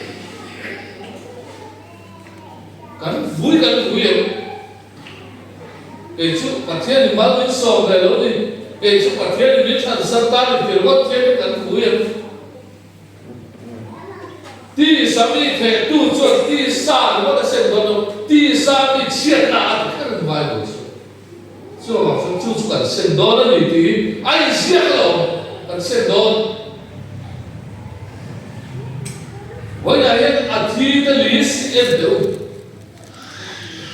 cái vui em, cái chút bản thiên thì mang đến sầu này đó đi, cái chút bản thiên thì biết thành sản ta thì nó thiên cái vui em, đi sắm đi thể tu chuẩn đi xa thì nó sẽ xem đó đâu, 地上的钱拿看外头去，所以往上就是敢先多的你的，哎，先了，敢先多。我也要阿提的历史也有，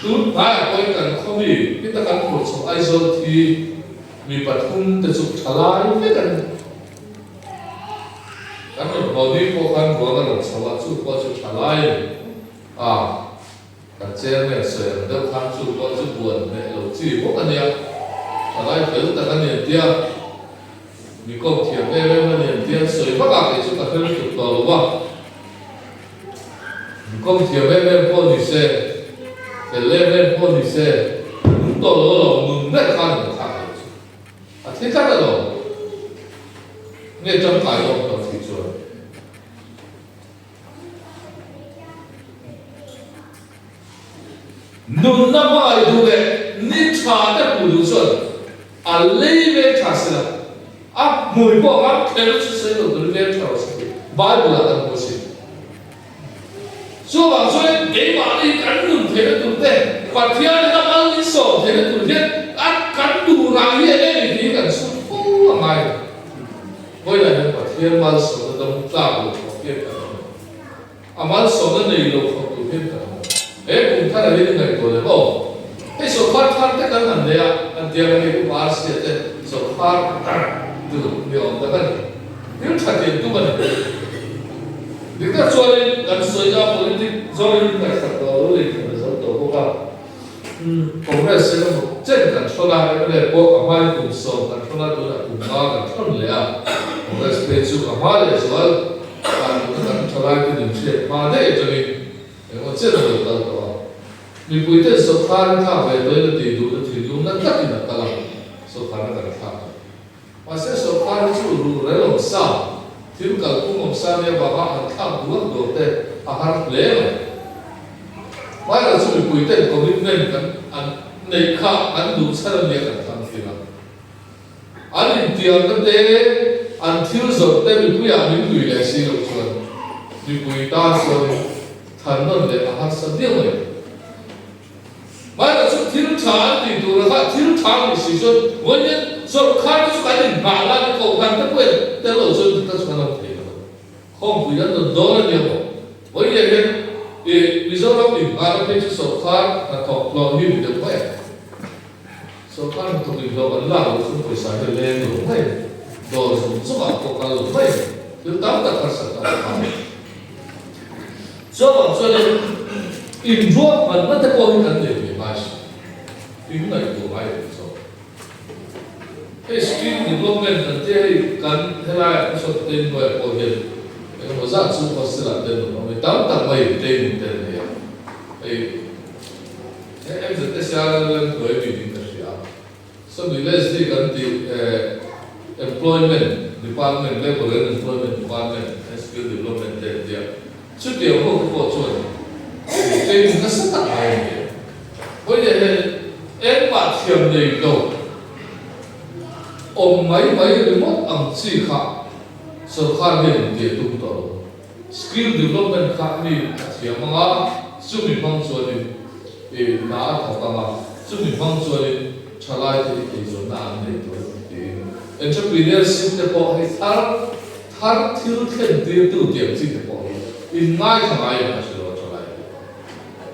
都把我敢考虑，你得敢补充爱说提，มีปัจจุบันจะสุขชลายไม่กันกันเราดีพอกันพอกันเราสวัสดิ์พอสุขชลายกันเจ้าเนี่ยเสียเดี๋ยวข้างสุขพอสุขบวนเนี่ยเราจีพวกกันเนี่ยชลายเกิดแต่กันเนี่ยเดียวมีกองเทียมได้ไหมมันเนี่ยเดียวสวยมากเลยสุขกันเป็นสุขต่อหรือว่ามีกองเทียมได้ไหมพอดีเสียแต่เล่นไม่พอดีเสียมึงต่อหรือเรามึงได้ข้างหนึ่งข้างที่ข้าจะรู้เนี่ยจำเป็นต้องต้องที่สุดนุ่นน้ำมันดูเลยนิชาจะพูดส่วนอะไรเวทชาสิละมวยบอกว่าเทลุสเซลล์ตัวเวทชาสิบาบุลาตั้งโมสิส่วนบางส่วนเกี่ยวกับการนุ่นเทลุตัวเวทปัจจัยน้ำมันนิสโซเทลุตัวเวทการดูรายละเอียดนี่กันสุดว่าไงวันนี้เนี่ยประเทศมันส่งต้องตามลูกของเพื่อนกันมันส่งนั่นในลูกของเพื่อนกันผมท่านอะไรนี่ไงตัวเลยบอกสุขภาพท่านแต่กันนั่นเนี่ยอันเดียวกันที่บาสเนี่ยสุขภาพดูมีองค์กันนี่ชัดเจนตัวมันนี่ก็ส่วนกันส่วนยา politik ส่วนนี้สักตัวเลยสักตัวพวกเราผมได้เสนอเช่นกันชนะไม่ได้พวกอามาลิกุศลกันชนะตัวนั้นกุมารกันชนเลยผมได้เป็นสุขอามาลิส่วนการกันชนะที่หนึ่งเช่นมาได้จะมี我这个有道理啊，你不一定说看他为对的地图的地图，那肯定的得了，说看那个看。我先说看出路来龙上，听个公公上面把他看不多的，他来了。我那时候不一定讲你那个你看路出来那个看去了，你第二个的听说的你不要你对来形容说，你不一打说。谈论的是另外，买了说听长的多了，听长的是说，我呢说看出来的马拉的口看不会，但老说他穿了皮了，后不一样的多了点我也你说那你马拉皮就说看那头老女的会，说看头你说我拉我是会啥的嘞，都会，都是这么多看都会，就当的他是当的。所以我说的，因说我们在过去很多年开始，因为国外有做，skill development 的这跟后来说对我过去，我上次我是来对我们当我有对你的那样，这下人可以比的是啊，所以类似跟的employment department level employment department skill development 这样。这点我不做的，这应该是大一点。我也是把天的都，我买的么自卡，是看的点都到 ，skill development 看的天嘛，就比方说的，拿头干嘛，就比方说的，出来的说拿的多entrepreneurship 的包系他挑天的都点子的包。in ngay thằng ai mà sửa cho lại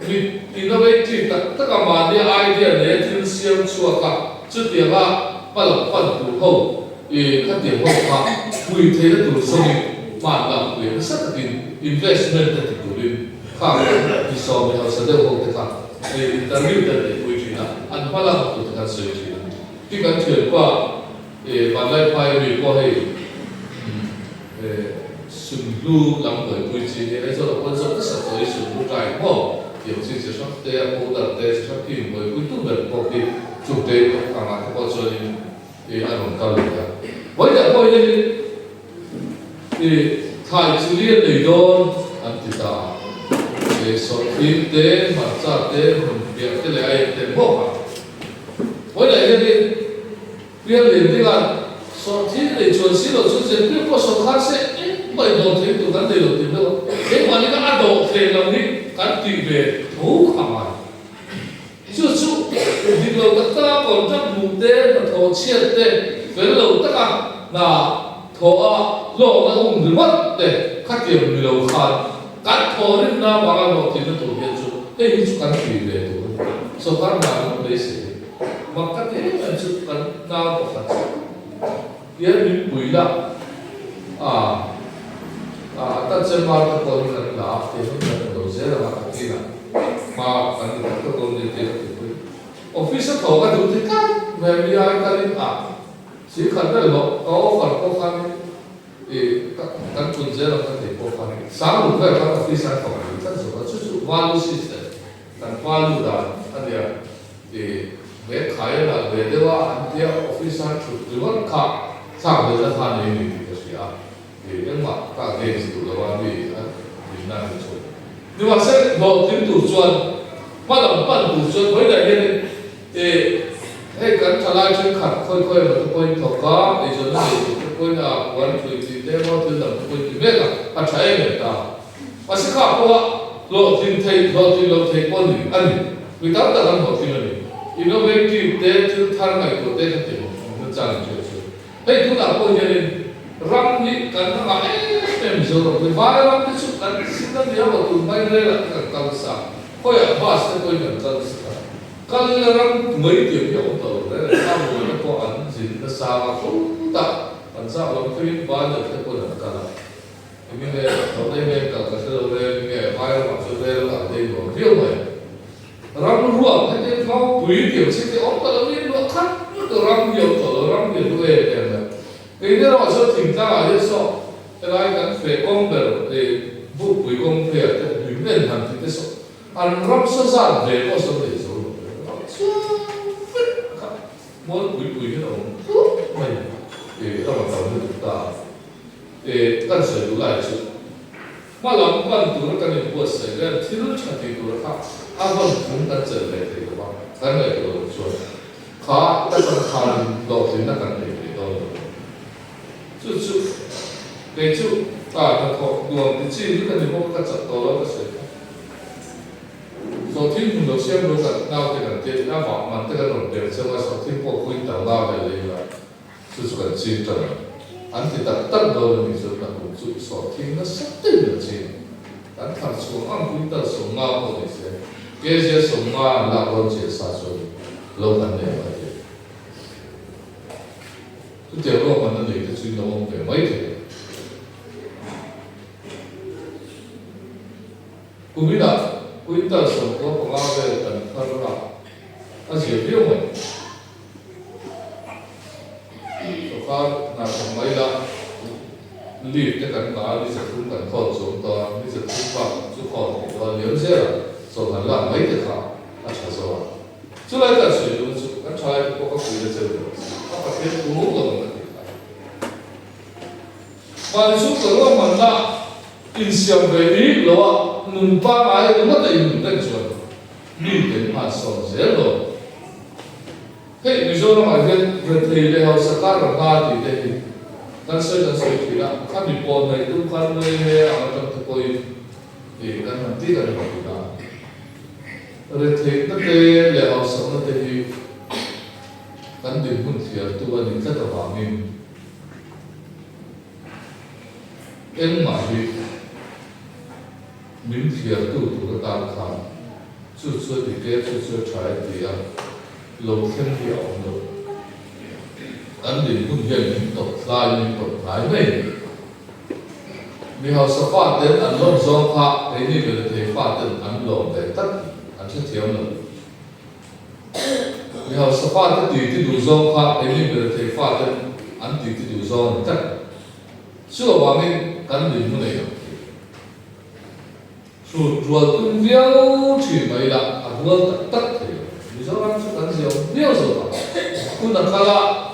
vì innovative tất cả mà những idea này thiên siêu chua cả trước tiên là bắt đầu đủ hậu các điểm hậu cả vì thế là đủ số mà làm việc rất là investment thì đủ đi khác thì so với họ sẽ được hậu thế khác thì ta lưu được để quy trình là anh phải làm được cái sự gì khi cần chuyển qua bản lại phải bị qua hệ顺路làm người quy trình này cho là quân số tất cả tới顺路dài mỏ điều chỉnh sẽ sắp tới hỗ trợ tới sắp khi người quy tụ được có cái chủ đề cả mà có cho nên thì anh cũng cao được với lại coi như thì thay xử lý để đón anh thì ta để số phim để mà ra để mình việc cái này để mỏ với lại cái việc liền thì là số phim để chuẩn xí rồi chuẩn xí biết có số khác sẽ bởi đồ thế tụi hắn đều tìm đâu thế mà những cái đồ thế là những cái tìm về thú khả chiết tê về lâu tất cả là thọ lộ là đi mất tê khắc kiểm người lâu khan cắt thọ nên na bằng lộ thì nó tụi hiện chú cái hình chú cắn kỳ về tụi số khác nào nó lấy gì mà cắt thế là chú cắn nào có phát hiện mình bùi lắm ta chân mà ta còn cần là thì nó cần đầu dễ là cái gì mà cần ta còn đi thì office thầu cái thứ khác về bây giờ cái gì chỉ cần cái lộ có phần khó khăn thì các chuyên gia là có thể khó khăn sáng một cái các office thầu cái số nó chút value system dan value là anh em thì về khai là về đây là anh em office chút thứ khác sang đây là tham gia những cái gì thì những mặt các cái gì đó là vì Việt Nam mình thôi nhưng mà sẽ một tiếng thủ chuẩn bắt đầu bắt thủ chuẩn với đại nhân thì hay cần trả lại chuyện khác khơi mà tôi quên thầu cá thì rồi này tôi quên là quên thì để mà tôi làm tôi quên thì biết là anh chạy người ta và sẽ khác qua lộ trình thầy con gì anh vì ta đã làm một chuyện này innovative để thứ thang này của để cái tiền nó chẳng chuyện hay tôi đã coi như ram ni kan na em zoro we vai ram te su kan sinan dia wa tu mai re la kan kal sa ko ya bas te ko ni kal sa kal ram mai ti yo to re sa mo na ko an jin na sa wa ko ta an sa wa ko ni ba na te ko na kala mi ne to le me ka ka se le me vai ram su le la de go rio mai ram ruộng cái cái mau quý điểm sẽ cái ông ta là viên nó khác từ ram nhiều tổ ram nhiều đuôi em này cái này là số thỉnh ra là số cái này cần phải công bер để vụ quý công việc cái những nền hàng thì cái số anh ram số gian về có số để số mỗi quý cái nào mày thì ta mà tạo được ta thì cần sử dụng lại chứ mà làm quan tụ nó cần phải sử dụng thì nó chẳng thì tụ nó khác anh vẫn không cần trở về thì các bạn cái này là chuẩn khó ta cần khăn đầu tiên là cần phải đó chú cái chú nó có đường thì chỉ cái này không có chặt đầu nó sẽ sau khi mình đầu xem rồi là nào thì cần tiền nào vào mà cái đồng tiền xem là sau khi có quy tắc nào để lấy là chú cần chi trả anh thì đặt tất đầu là mình sẽ đặt một chú sau khi nó sắp tới được chi anh thằng xuống anh quy tắc xuống nào có thể sẽ cái gì sống mà là con chỉ sa số lâu hơn này mà thì cái điều đó mà nó để cái chuyện đó về mấy thì cũng biết là quy tắc sống có còn lao về tận thân là anh chỉ biết mình rồi khác là còn mấy là liệt cái cảnh đó đi sẽ không cần khó sống to đi sẽ không bằng chút khó thì nếu thế là số lần là mấy cái khác anh trả số chú lại cả sử dụng chú anh trả lại có quý để chơi được các bạn biết cũng muốn là và chú tưởng là mình đã in xiêm về đi rồi nung ba ngày nó mất đi nung tên chuẩn đi đến mà sống dễ rồi thế ví dụ nó mà việc thì để họ sẽ các làm ra thì đây đang xây thì là các bị bồn này cũng quan nơi ở trong thực coi thì đang làm tí là được rồi thì cái lễ hội sống nó thì căn điểm muốn thiệt tu anh rất là hòa mình em mà đi mình thiệt tu cái tam kham chút thì cái chút trái thì lâu thêm hiểu được căn điểm muốn hiểu những tộc thái này vì họ sẽ phát đến anh lộn do khác thế thì người thì phát đến anh lộn để tất sẽ thiếu nữa vì họ sẽ phát cái tùy cái đủ do khác để mình người thầy phát cái anh tùy cái đủ do tất chưa vào mình cắn điểm như này rồi tuân viêu chỉ mấy là anh luôn tất thì vì sao anh sẽ cắn nhiều viêu rồi cũng là khá là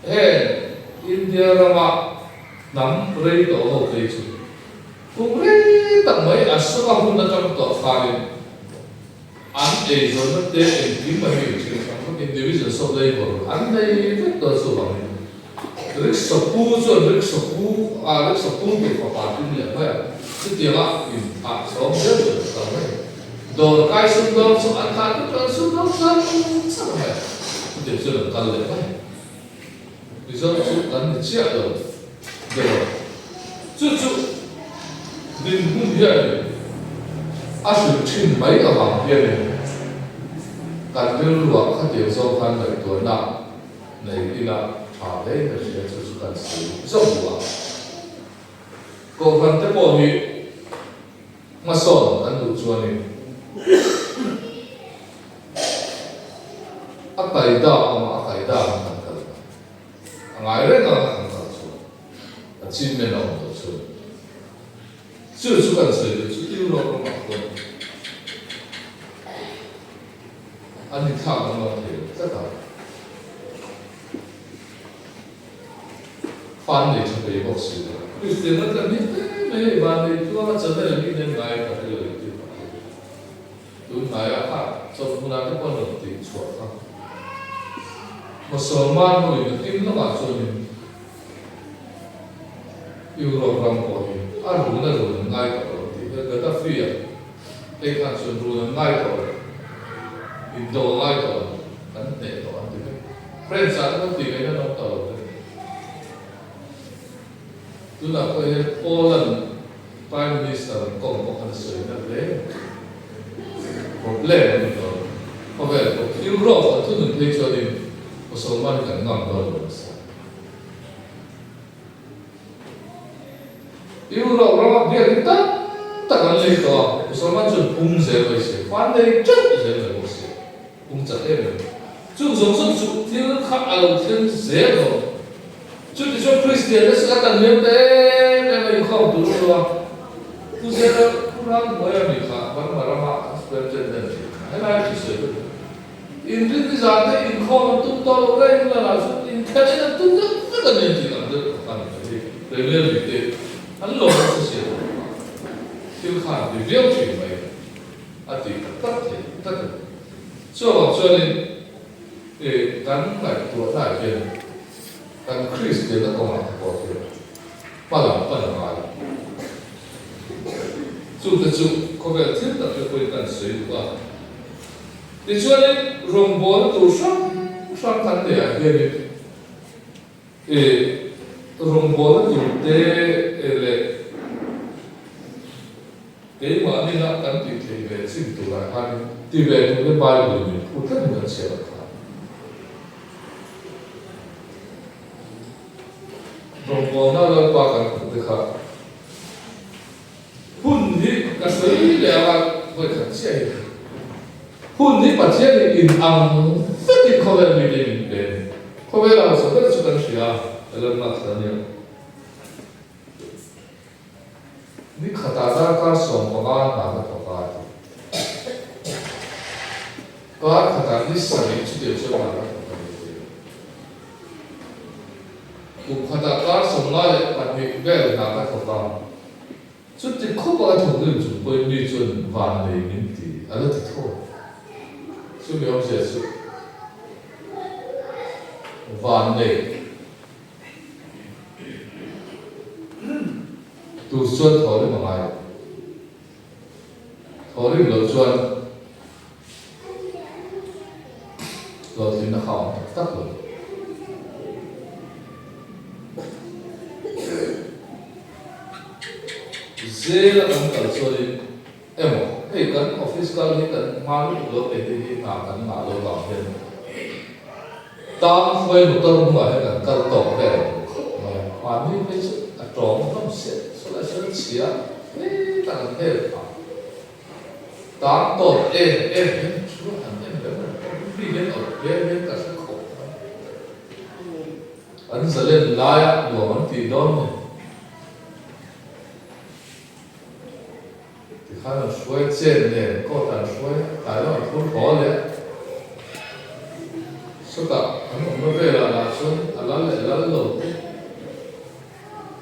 hey India mà nắm rây tổ hậu cây chứ cũng rây tận mấy à số không là trong tổ phai anh ấy rồi nó để em kiếm mà hiểu chứ không có individual số labor anh ấy rất là số bằng rất sâu rồi rất sâu thì phải phát triển liền vậy cái tiếng số rất là cao đấy đồ cái số đó số anh ta cũng là số đó sao vậy cái tiếng số là cao liền vậy vì do chú cắn thì chia rồi được chú mình cũng hiểu sự chín mấy ở hàng kia nàyการเรื่องหลวงข้าเดียวสองพันในตัวนักในที่ละชาเลนจะจะสุกันสิสมบูรณ์ก็พันแต่พอมีมาสอนกันดูชวนนี่อาไก่ดามาอาไก่ดามันกันอะไรเรื่องอะไรกันชวนจีนไม่นอนชวนจะสุกันสิจะที่เราต้องมาคนอันนี้ข้าวมันเราเห็นสักการฟันเนี่ยจะไปบอกสิคริสเตียนนั่นก็ไม่บ้านเนี่ยตัวมันจะได้ไม่ได้ง่ายกันเลยที่บ้านดูง่ายอะค่ะจนคนนั้นก็คนหนึ่งติดชัวร์ครับมาสอนมันหน่อยมันกินแล้วมาจนอยู่รอบรำก่อนรู้นั่นรู้ง่ายกว่าที่ก็ถ้าฟรีอ่ะเอกอันส่วนรู้ง่ายกว่าอินโดง่ายกว่าอันเด็กกว่าที่เฟรนช์อาจจะตีกันน้องต่อเลยดูนะก็เห็นโปแลนด์พรีเมียร์มินิสเตอร์ก็บอกกันสวยนั่นเลยผมเล่นมันก็เพราะว่ายุโรปทุกหนึ่งที่ชอบดิผสมมันกันงามโดนเลยยุโรปเราเรียนตั้งกันเลยก็ผสมมันจนพุ่งเสียไปเสียฟันได้จุดเสียไปหมดเสียพุ่งจัดเองจุดสองจุดที่เขาเอาที่เสียก็จุดที่ชอบคริสเตียนแล้วสักตั้งเงินเต้ไม่เข้าตัวเราผู้เสียผู้รักไม่ยอมมีค่าวันมารามาสเปนเจนเดนให้นายที่เสียอินที่ที่จะได้อินข้อมันตุ้มโตเร่งแล้วล่ะสุดอินแค่นั้นตุ้มโตไม่กันเนี่ยที่นั่นเด็กกันเลยเรื่องเรื่องนี้ อันหลงสุดเสียที่ข้าดีเรียวจริงไหมอันที่ตัดส่วนนี้การหมายตัวได้เป็นการคริสเตียนก็มาพอดีมาหลังปัญหาจุดเขาเป็นที่ตัดไปคุยกันสวยกว่าในช่วงนี้รวมบอลตัวช่างกันเนี่ยเห็นรวมบอลตัวเตะเกี่ยวกับนี่นะกันที่ที่เป็นสิ่งตัวอะไรที่เป็นตัวบาลีนี่พูดกันเหมือนเสียครับรวมบอลน่าจะปากันดีครับหุ่นที่กระสือเรียกว่าไม่ขัดเสียหุ่นที่ปัจจัยอินอังฟิตเขาเป็นไม่ได้เป็นเขาเวลาสุดก็จะกันเสียเรื่องนักสัญญานี่ขตาตาการส่งประกาศนาประกาศก็ขตาที่สนิทชุดเดียวช่วยมาแล้วอุปขตาการส่งมาปัจจุบันนาประกาศชุดที่เขาบอกถูกเรื่องจุดไปมีจนวันเลยนิดที่อะไรที่โทษชุดไม่เอาเสียชุดวันเลยตัวส่วนถอดได้มาไงถอดได้เราส่วนเราถึงนักข่าวตักเลยเจ้าอันกัลส่วนเอ็มเฮ้ยกันออฟฟิศกันนี่กันมาลูกเราเป็นที่งานกันงานเราหลังเห็นตามไฟหนุนต้นหัวให้กันกันตกแบบวันนี้ไม่ใช่ตรงต้องเสียสุดท้ายเสียต่างเทศต่างตัวช่วยอันนี้แบบพี่เล่นออกเล่นกับสังคมอันจะเล่นลายหลวงที่โดนที่ข้าช่วยเจนเนี่ยก็ต้องช่วยแต่เราทุกคนเลยสุดท้ายอันนั้นเวลาเราชวนอะไรหลง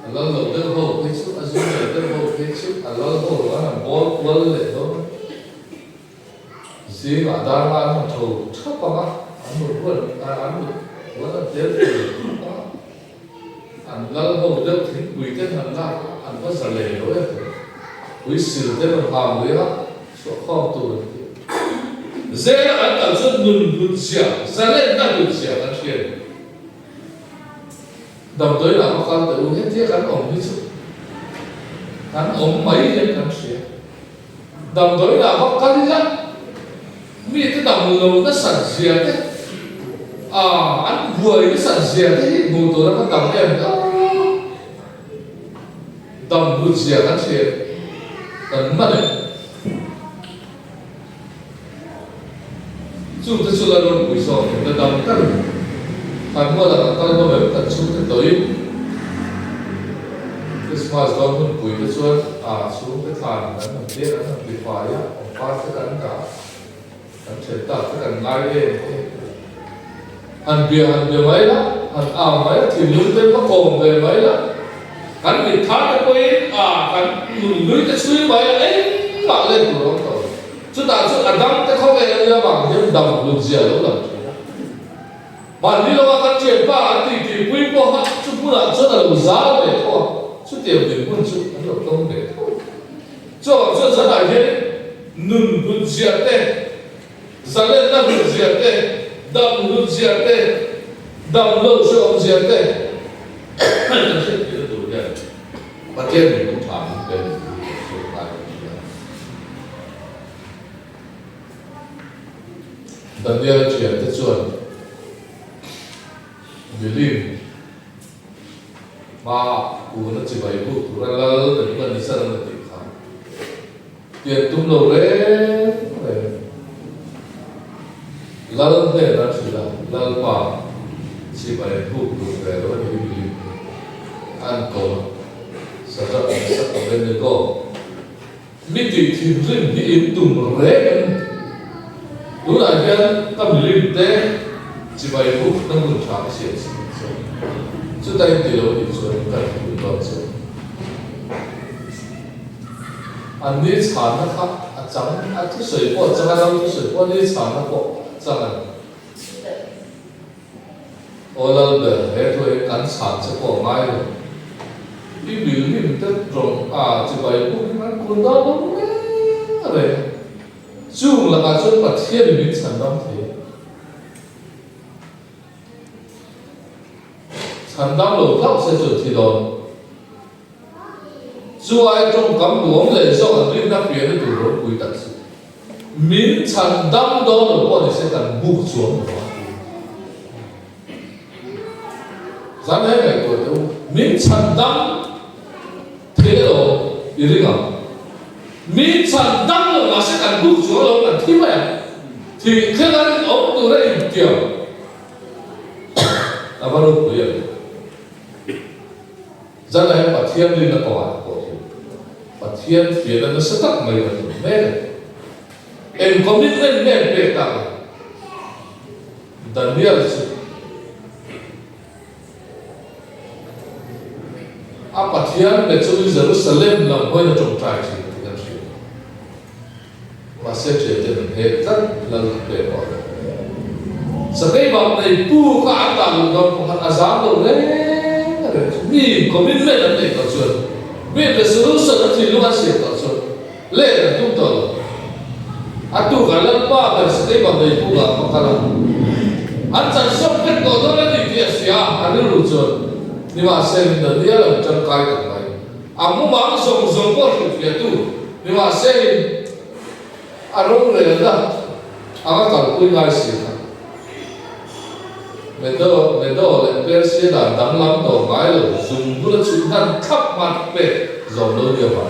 Allah lo ho pichu azul le ho pichu Allah ho ana bol bol le do zi ma da ma no tho thapa ma anu bol anu wala del Allah ho del thin wi ten han la an ko sa le lo ya wi sil ten ha wi ha so kho tu ze an al sun nun sia za le na lu sia an chen đồng tới là có con tự hết thiết cắn ổng như chút cắn ổng mấy hết cắn xuyên đồng tới là có con đi ra mi cái đồng lầu nó sẵn xuyên đấy anh vừa cái sẵn xuyên đấy ngủ tối nó có đồng em đồng lụt xuyên cắn xuyên cắn mất đấy chú ta chú là luôn bùi sổ thì ta đồng cắn Hàn mua là ta nó về tận xuống tới tới Christmas đó mình bùi cái chuột xuống cái thàn đó mình biết đó mình bị phải á phá cái cắn cả cắn chuyển tập cái cắn ngay lên Hàn bia mấy đó Hàn ảo mấy thì lưới tới có cồn về mấy đó cắn bị thắt cái quên cắn lưới cái suy mấy ấy bảo lên của nó rồi chúng ta chút ăn đắng cái không về là bằng những đồng lùn dìa lỗ lần bạn đi đâu ăn chuyện ba thì quý cô hát chút bữa là rất là đủ giá để thôi chút tiền để mua chút ăn được không để thôi cho rất là dễ nụn lùn dìa tê giờ lên năm lùn dìa tê đầm lùn dìa tê đầm lâu cho ông dìa tê nó sẽ bị đủ đẹp và thêm mình cũng thảm cái dan dia chuyện tới chuột Bilim mà cụ nó chỉ vậy cụ ra lơ để chúng ta đi sang là tìm khám tiền tung đầu đấy lơ thế là chỉ là lơ mà chỉ vậy cụ về đó là Bilim ăn cầu sao cho anh sắp ở bên đây cô mi thì riêng đi im tung đấy đúng là cái tâm linh tế chỉ vậy phút nó muốn trả cái gì chúng ta từ đầu đến cuối ta cũng có sự anh đi chán nó khác chẳng anh thứ水果chẳng anh thứ水果đi chán nó có chẳng anh ô lần đầu hết thôi cắn chán sẽ có ngay rồi đi biểu hiện tất rộng chỉ vậy phút nó cũng đó đúng đấy chung là cái chuyện bát thiên mình sản đam thế sản đam lâu lắm sẽ trở thì đó chú ai trong cảm động lệ do anh linh đã biến được rồi quý đặc sự mình sản đam đó là bọn sẽ cần buộc xuống rằng hết này tôi đâu mình sản đam thế rồi ý định không mình sản đam là sẽ cần buộc xuống đâu là thế mà thì thế là ông tôi đây kiểu là bao nhiêu tuổi rằng là bà thiên linh là có bà thiên phía nó sẽ tắt mày là mẹ em có biết lên mẹ bề tặng Daniel bà thiên để cho Jerusalem làm hơi là trồng trại gì mà sẽ trở thành hết rất là bề bọt. Sau cái bọn này bu cả an toàn luôn không hẳn azam đâu đấy, vì có biết lên là để tạo chuyện, biết về sự sợ thì lúc anh sẽ tạo chuyện, lên là tung tờ, tu cả lần ba lần sau cái bọn này bu cả không cả lần, anh chẳng sống hết có đó là gì vậy xia, anh đi lùi chuyện, nhưng mà xem đến đây là chân cay cả này, muốn mang dùng có được việc tu, nhưng mà xem arong này là anh có cần ngay xí mình đâu lại biết xí là đắng lắm đầu cái rồi dùng bữa chúng ta khắp mặt về dòng lối điều mà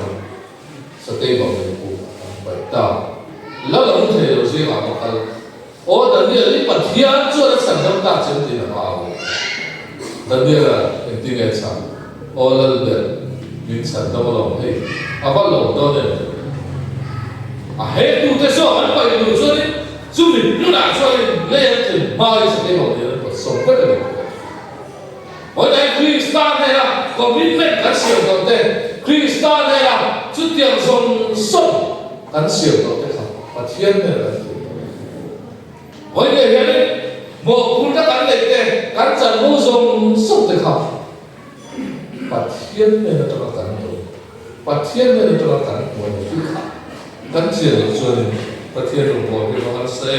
sẽ tây vào người phụ vậy ta lỡ là không thể được gì mà một cái ô đợt này đi bật thiên chưa đã sản生大经济的话đợt này là mình tin nghe chẳng ô lần này mình sản đâu lòng hay bắt lòng đâu này hết tu thế sao anh phải đủ cho đi chúng mình lúc nào cho đi lên thì mai sẽ cái một điều nó sống rất là ở đây Christian này là có biết mệnh cắn siêu đầu tiên Christian này là chút tiền dùng sống cắn siêu đầu tiên không và thiên này là với người hiện đấy một phút các cắn lệ tê cắn chẳng vô dùng sống thì không và thiên này là cho nó cắn rồi và thiên này là cho nó cắn của một thứ khác cắn siêu rồi và thiên đồng hồ thì nó hắn xây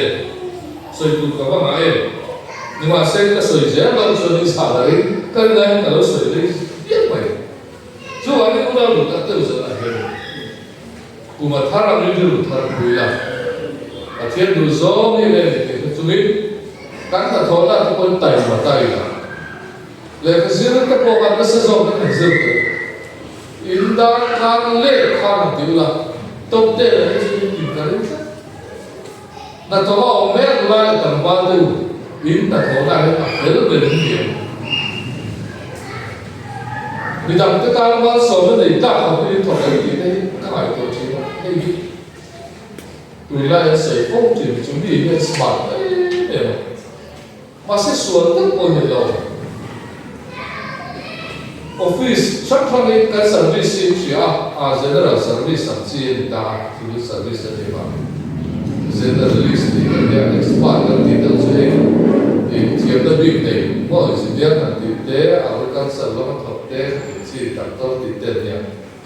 xây tụt các bạn ấy nhưng mà sẽ cái sợi dễ lâu rồi đi xả đấy cái này là nó sợi đấy biết mày chú anh cũng đâu được các tiêu chuẩn là hết cũng mà thà là mình được thà là vui là thiên đủ gió như này thì chú biết các thằng thôn là các con tay mà tay là lấy cái gì cái bộ phận nó sẽ dùng cái hình thức in đã khang lệ khang tiêu là tốt đẹp là cái gì tìm cái đấy là cho họ mẹ lại tầm bao nhiêu in là thôn này rất là bền vững vì rằng cái ta mà sống nó để tạo một cái thuật cái gì đấy các loại tổ chức cái gì tụi lại sẽ không chỉ chuẩn bị cái smart đấy mà sẽ xuống tất cả những điều office chắc chắn cái service chỉ general service sản sinh ta thì service này mà generalist thì cái expert thì đâu sẽ thì thiệp nó bị này mọi sự việc là thì thế ở cái sản phẩm thực tế thì đặt tới thì tiền nhỉ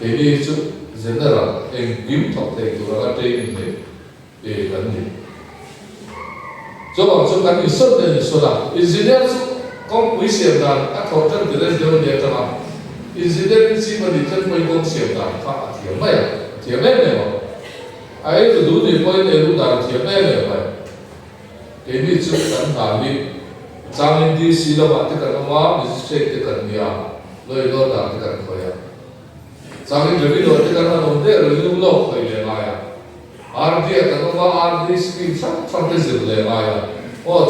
cái đi chút general em kiếm thực tế của nó trên này để vấn đề cho bằng cho cái sân này số là engineer công quý siêu là các thợ chân từ đây đều đều làm engineer chỉ mà đi chân mấy công siêu là phải thiệp mấy này mà ai từ đủ thì coi này đủ là thiệp mấy này mà cái đi chút cần làm đi trang lên đi xí là bạn thì cần nó mà đi check thì cần nhiều rồi đó là thì cần khởi à trang lên review rồi thì cần nó ổn định rồi review lâu khởi lên lại à RD cần nó RD screen sắp cái gì lên lại à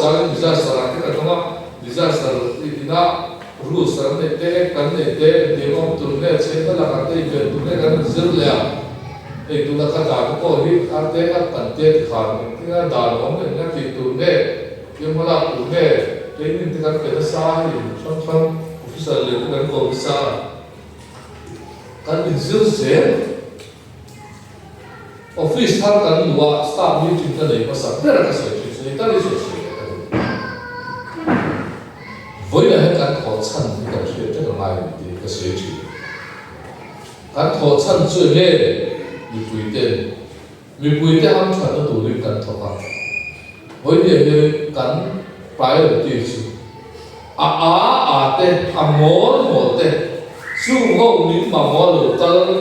trang lên disaster thì cần nó disaster thì na rules này thế cần này thế thì ông tụi này sẽ có là cái gì tụi này cần giữ lại thì tụi nó khai thác có đi RD cần thế thì khám thì là đào ông này thì tụi này nhưng mà là tụi này cái những cái nó sai thì trong officer lên cái có sai cần mình giữ dễ office thằng cần lúa staff meeting cái này có sao rất là cái sự chuyện này ta đi với lại cái thọ chân cái chuyện rất là mai thì cái sự chuyện cái thọ chân chuyện này mình bùi tiền ham chuẩn nó đủ lên cái thọ chân với lại cái priority chứ tên mốt tên su ngô mình mà mốt được ta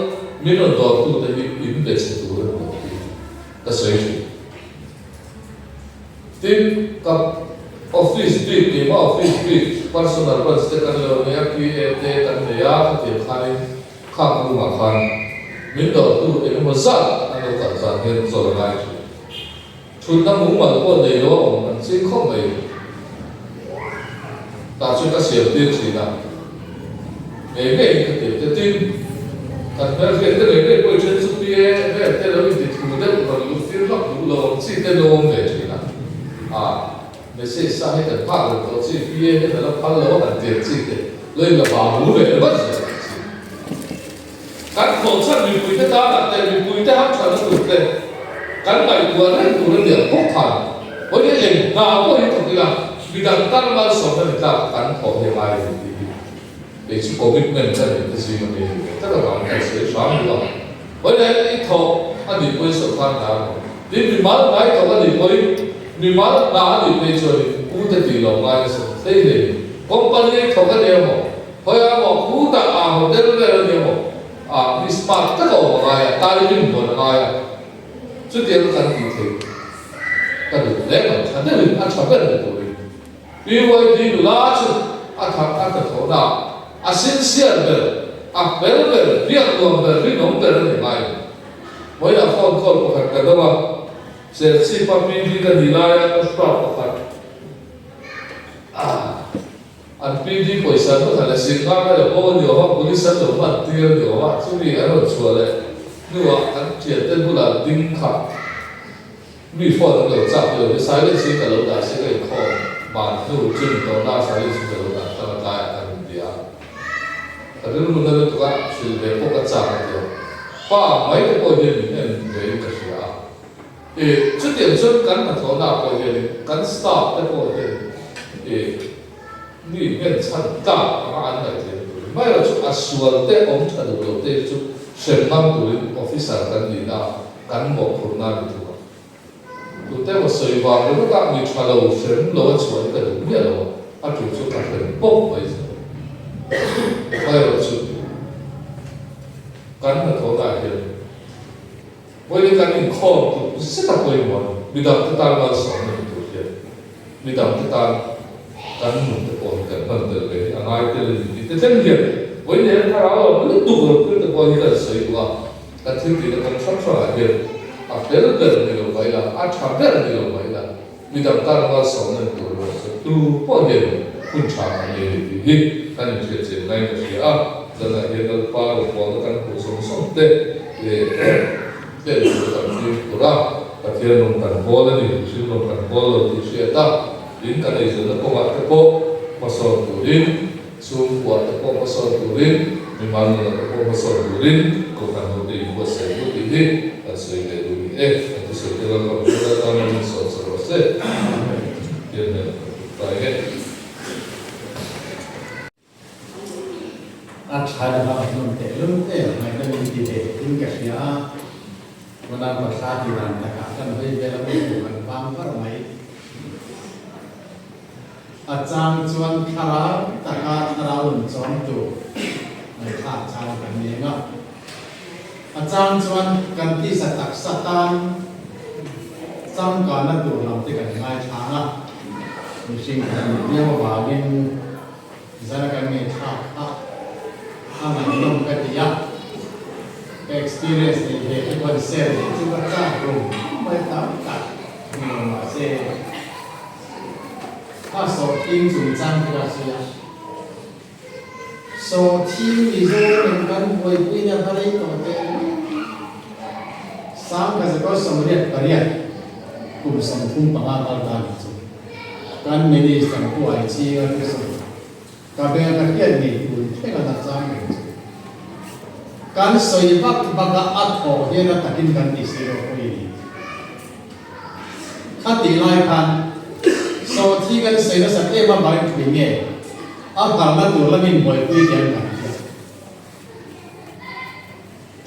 mình nó đòi tụi ta mình để sẽ tụi nó cái sự chuyện tim cái office trip cái mà office trip personal bus cái cái lo này cái cái này cái khai khang luôn mà khang mình đòi tụi cái mà sát anh nó cần sát nên rồi lại chúng ta muốn mà có đầy đủ mình sẽ không phải ta chúng ta sẽ tiên chỉ là mấy cái cái tin cần phải cái này cái chuyện giúp đi cái đó thì chúng ta còn lúc phiền lắm lúc lâu chỉ cái đó về chỉ là mình sẽ sai cái part của chỉ cái cái là part lâu là tiền chỉ cái lên là bảo bố về mất rồi các hộ dân mình quý ta là tiền mình quý ta hấp dẫn nó được tiền cái này của nó điểm quốc hành với cái gì nào có những thứ là vì rằng ta mà sống cho người ta cắn khổ hiện lại để chịu commitment cho những cái gì mà mình tất cả mọi người sẽ xóa đi rồi với lại cái thọ anh đi quay sự quan trọng đi mình mất cái thọ anh đi quay mình mất đã đi quay rồi cũng thể tùy lòng ai sẽ thế này company thọ cái điều mà hồi mà cũng đã một cái điều mà đi smart tất cả mọi người ta đi mình mọi người trước tiên nó cần gì thì cái được đấy mà anh thấy mình ăn chọn cái này của mình vì vậy thì là chứ anh thấu nào sincere về việc luôn về việc nông về này này với là phone call của cái đó mà sẽ chỉ phải đi cái gì lại cái stop của cái anh đi quay sang nó là xin các cái là bao nhiêu họ cũng đi sang đồ mặt tiêu nhiều mà chứ vì anh ở chùa đấy nhưng mà anh chỉ tên cũng là đinh khắc vì phone nó được chặt được cái sai cái gì cái lỗ đã sẽ cái khó mà nếu chừng đó là sai cái gì cái lỗ đã ta là cái anh đi à cái đó mình nói tụi cái sự về phổ cập chặt được và mấy cái câu chuyện này về cái gì à thì trước tiên trước cắn là thấu nào câu chuyện cắn stop cái câu chuyện thì như bên chân ta mà anh này thì mấy là chút assual thế ông thật được đầu tiên chút xem năm tuổi officer cắn gì nào cắn một phần nào thì thôi tụi té mà sợi vàng nó các mình trả lâu xem lâu chuột cái được biết rồi à chủ số cả cái bốc vậy quay vào sự cắn là thấu đại hiện với những cái mình khó tụi rất là quay mà bị đập cái tay vào sống này tụi hiện bị đập cái tay cắn một cái cổ cái phần từ cái anh ai cái chân hiện với những cái đó nó tụ được cái từ coi như là sợi vàng cái thứ gì nó còn sắp sửa hiện à thế là gần như vậy là à chả biết là như vậy là bị đập tay vào sống này tụi nó sẽ tu bao nhiêu kun chả như thế cái này chuyện này là gì à giờ là hiện tại qua được qua được cái cuộc sống để để chúng ta đi của ra cái thiên nông sản bò là gì xin nông sản bò là thì sẽ ta đến cái này giờ nó có mặt cái bộ mà sau tuổi đến xuống qua cái bộ mà sau tuổi đến mình mang là cái bộ mà sau tuổi đến có cả một cái bộ sẽ có cái gì là sẽ để đối với cái sẽ để là ta mình sau sẽ hiện nay tại cái Ada lunte mai kan di te tingkat dia wana pasal di rantai kan hoi bela bukan pam par mai achang chuan khara taka tharaun chom tu mai kha chang kan ni nga achang chuan kan ti satak satan cham ka na tu lam te kan ngai thanga mishing kan ni ma wagin zara kan ngai tha ang nung katiya experience ni he concern ni chuba ta ro mai ta ta ni ma se ha so tin chung chang ka sia so thi ni zo nen kan hoi pui na pare to te sang ka ko samriat pariat kum sam thum panga ka ta ni chu kan ni ni sam ko ai chi ga ni so ka be ka hian ni tu te ka ta chang ni kan soi bak baga atho he na takin kan ti siro ko ni khati lai kan so thi kan sei na sa e ma bai thu nge a kan na tu lamin boi pui tian kan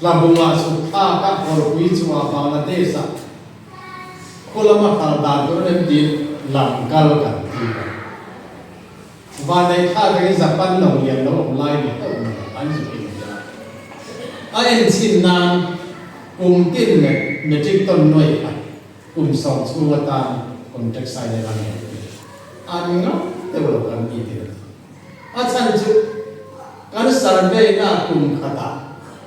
labunga su tha ka por pui chuwa Bangladesh kolama kal da do ne ti lam kal kan ti và đây tha cái Japan nông nghiệp nó online này nó anh chụp hình ra anh xin nan cùng tin này metric ton nuôi phải cùng sống chua tan cùng trách sai này làm gì anh nó đều là cần gì thế anh chăn chụp cái survey na cùng khata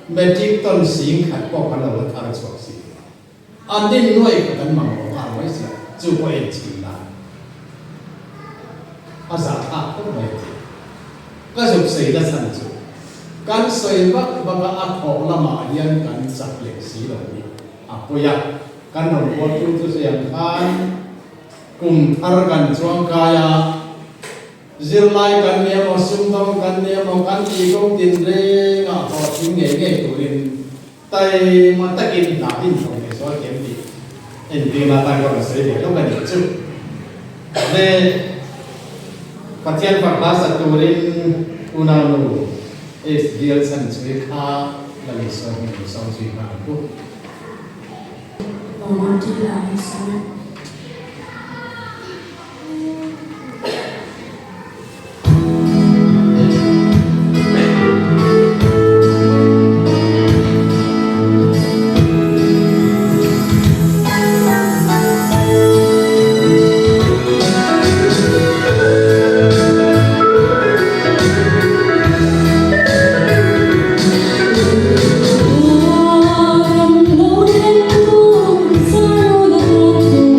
metric ton sinh khát có phần nào là thằng chụp sinh anh tin nuôi cái thằng mà họ làm mấy sự chụp có anh xin nan azat không phải cái dục sĩ đã sản xuất cái sợi bắc bắc ác họ là mà yên cái sạch lịch sử rồi bây giờ cái nông dân tu tu sanh khan cùng thar cái chuang kaya zil lai cái niệm mà sung đông cái niệm mà cái gì cũng tin đấy ngã họ tin nghe nghe tụi mình tay mà ta kinh đã tin trong cái số kiếm đi anh đi mà ta gọi là sợi để lúc này chút về Patian Pakasa Turin Unalu is deal san Zwika lagi suami sang Zwika aku. Mohon dilangsung. Hãy subscribe cho kênh Ghiền Mì Gõ để không bỏ lỡ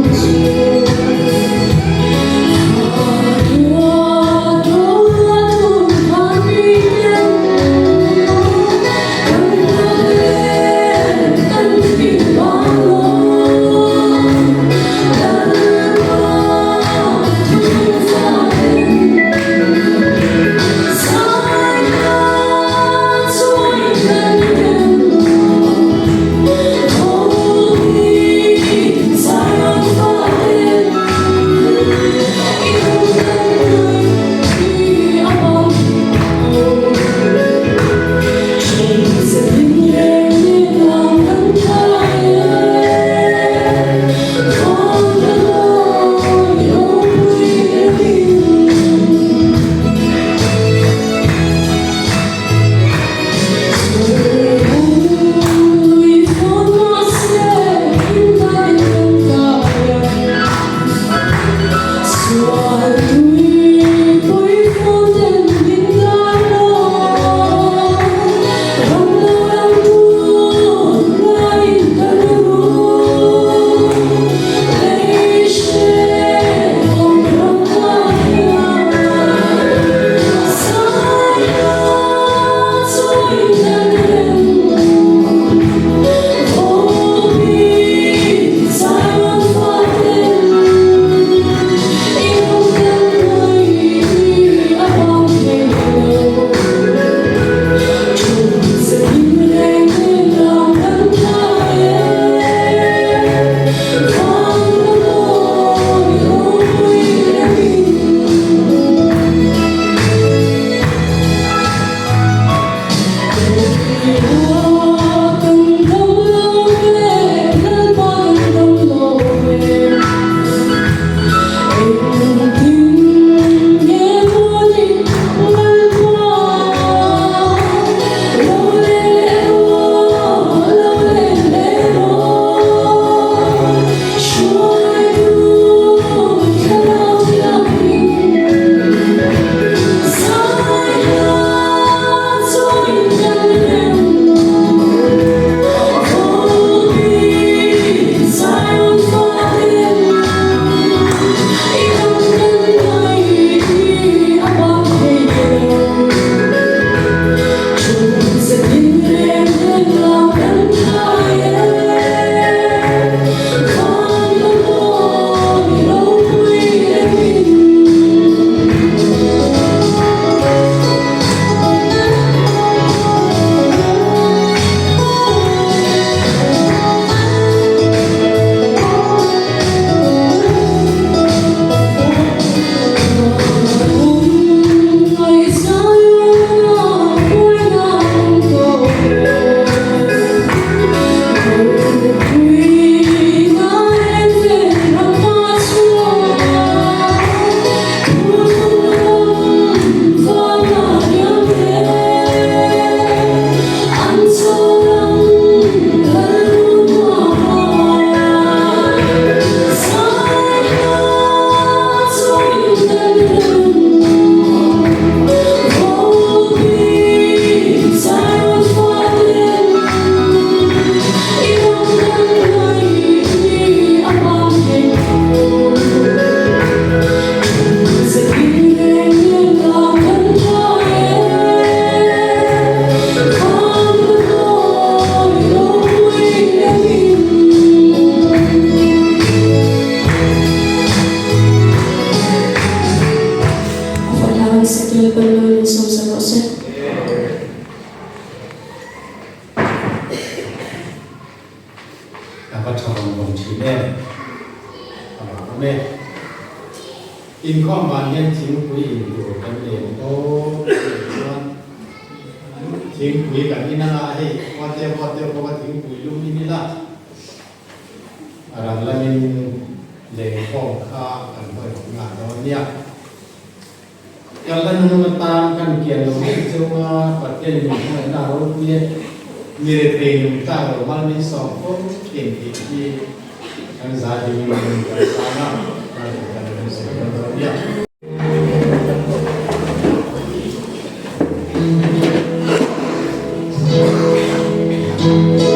apa cabang bom cine apa in kong ban yan ting kui in tu kan le to ting kui kan ina la he wate ko ba ting kui lu ni la aram la min le kong kha kan ba nga do nia kalau nunggu tam kan kian lu cuma pakai ni na ro ni mirip dengan kita malam ini sokong tinggi kan saat ini bersama dengan sebenarnya Thank you.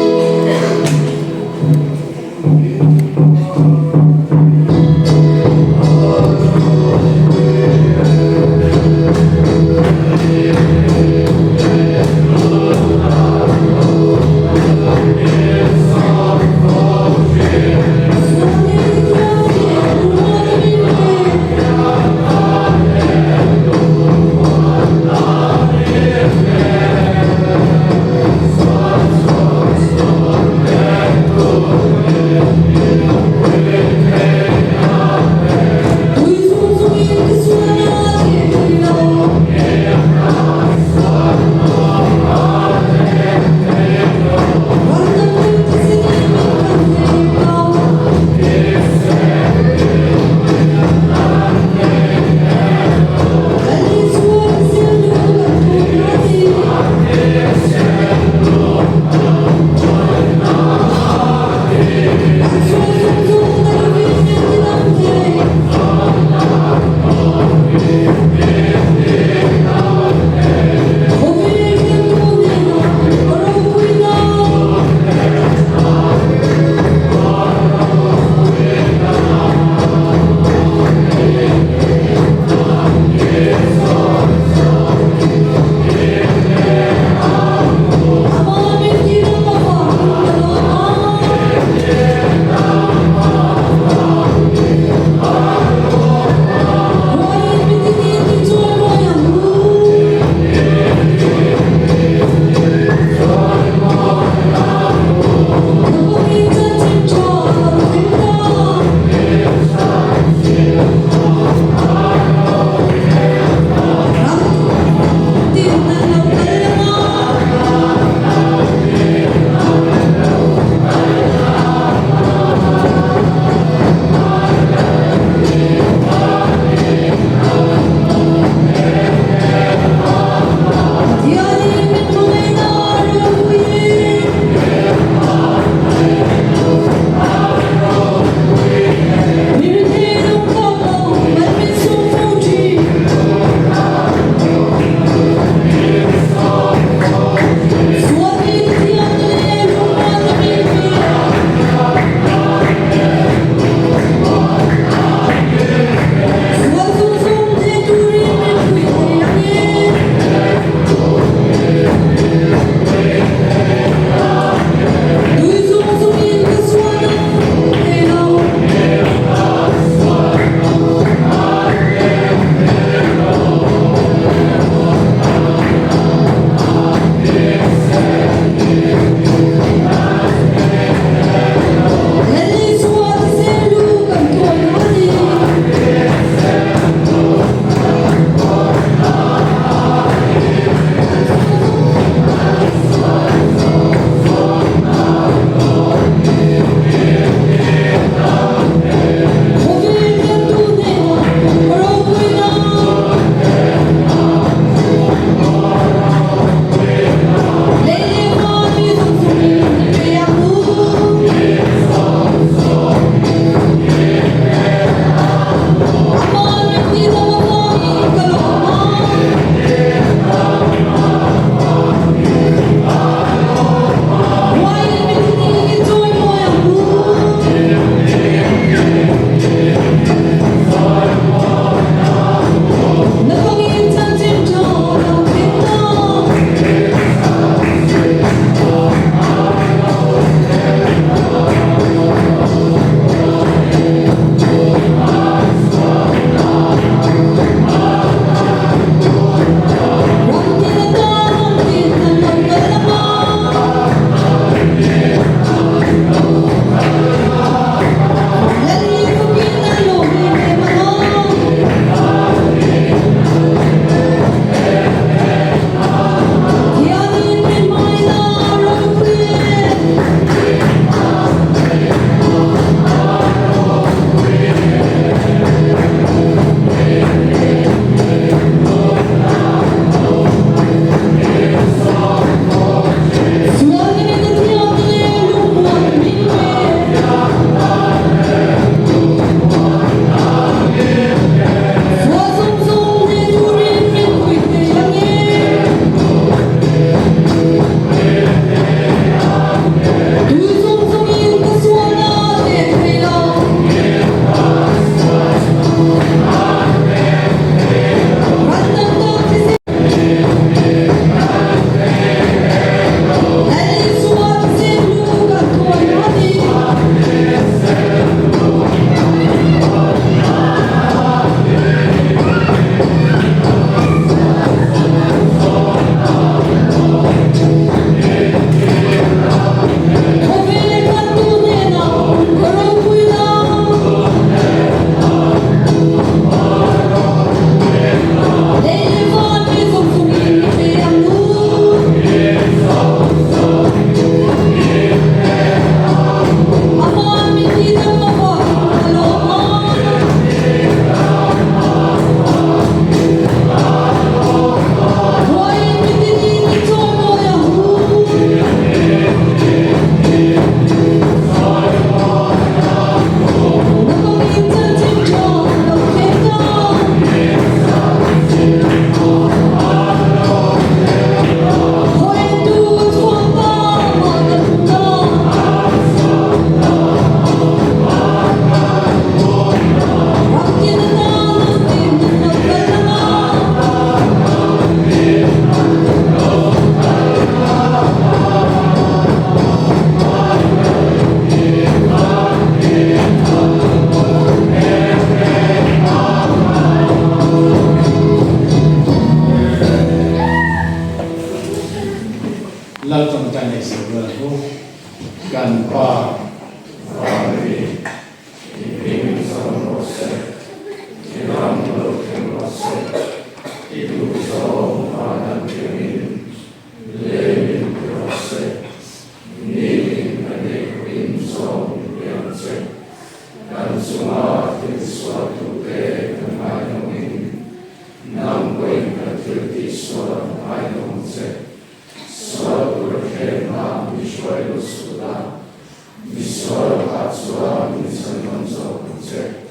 suami senonso kuce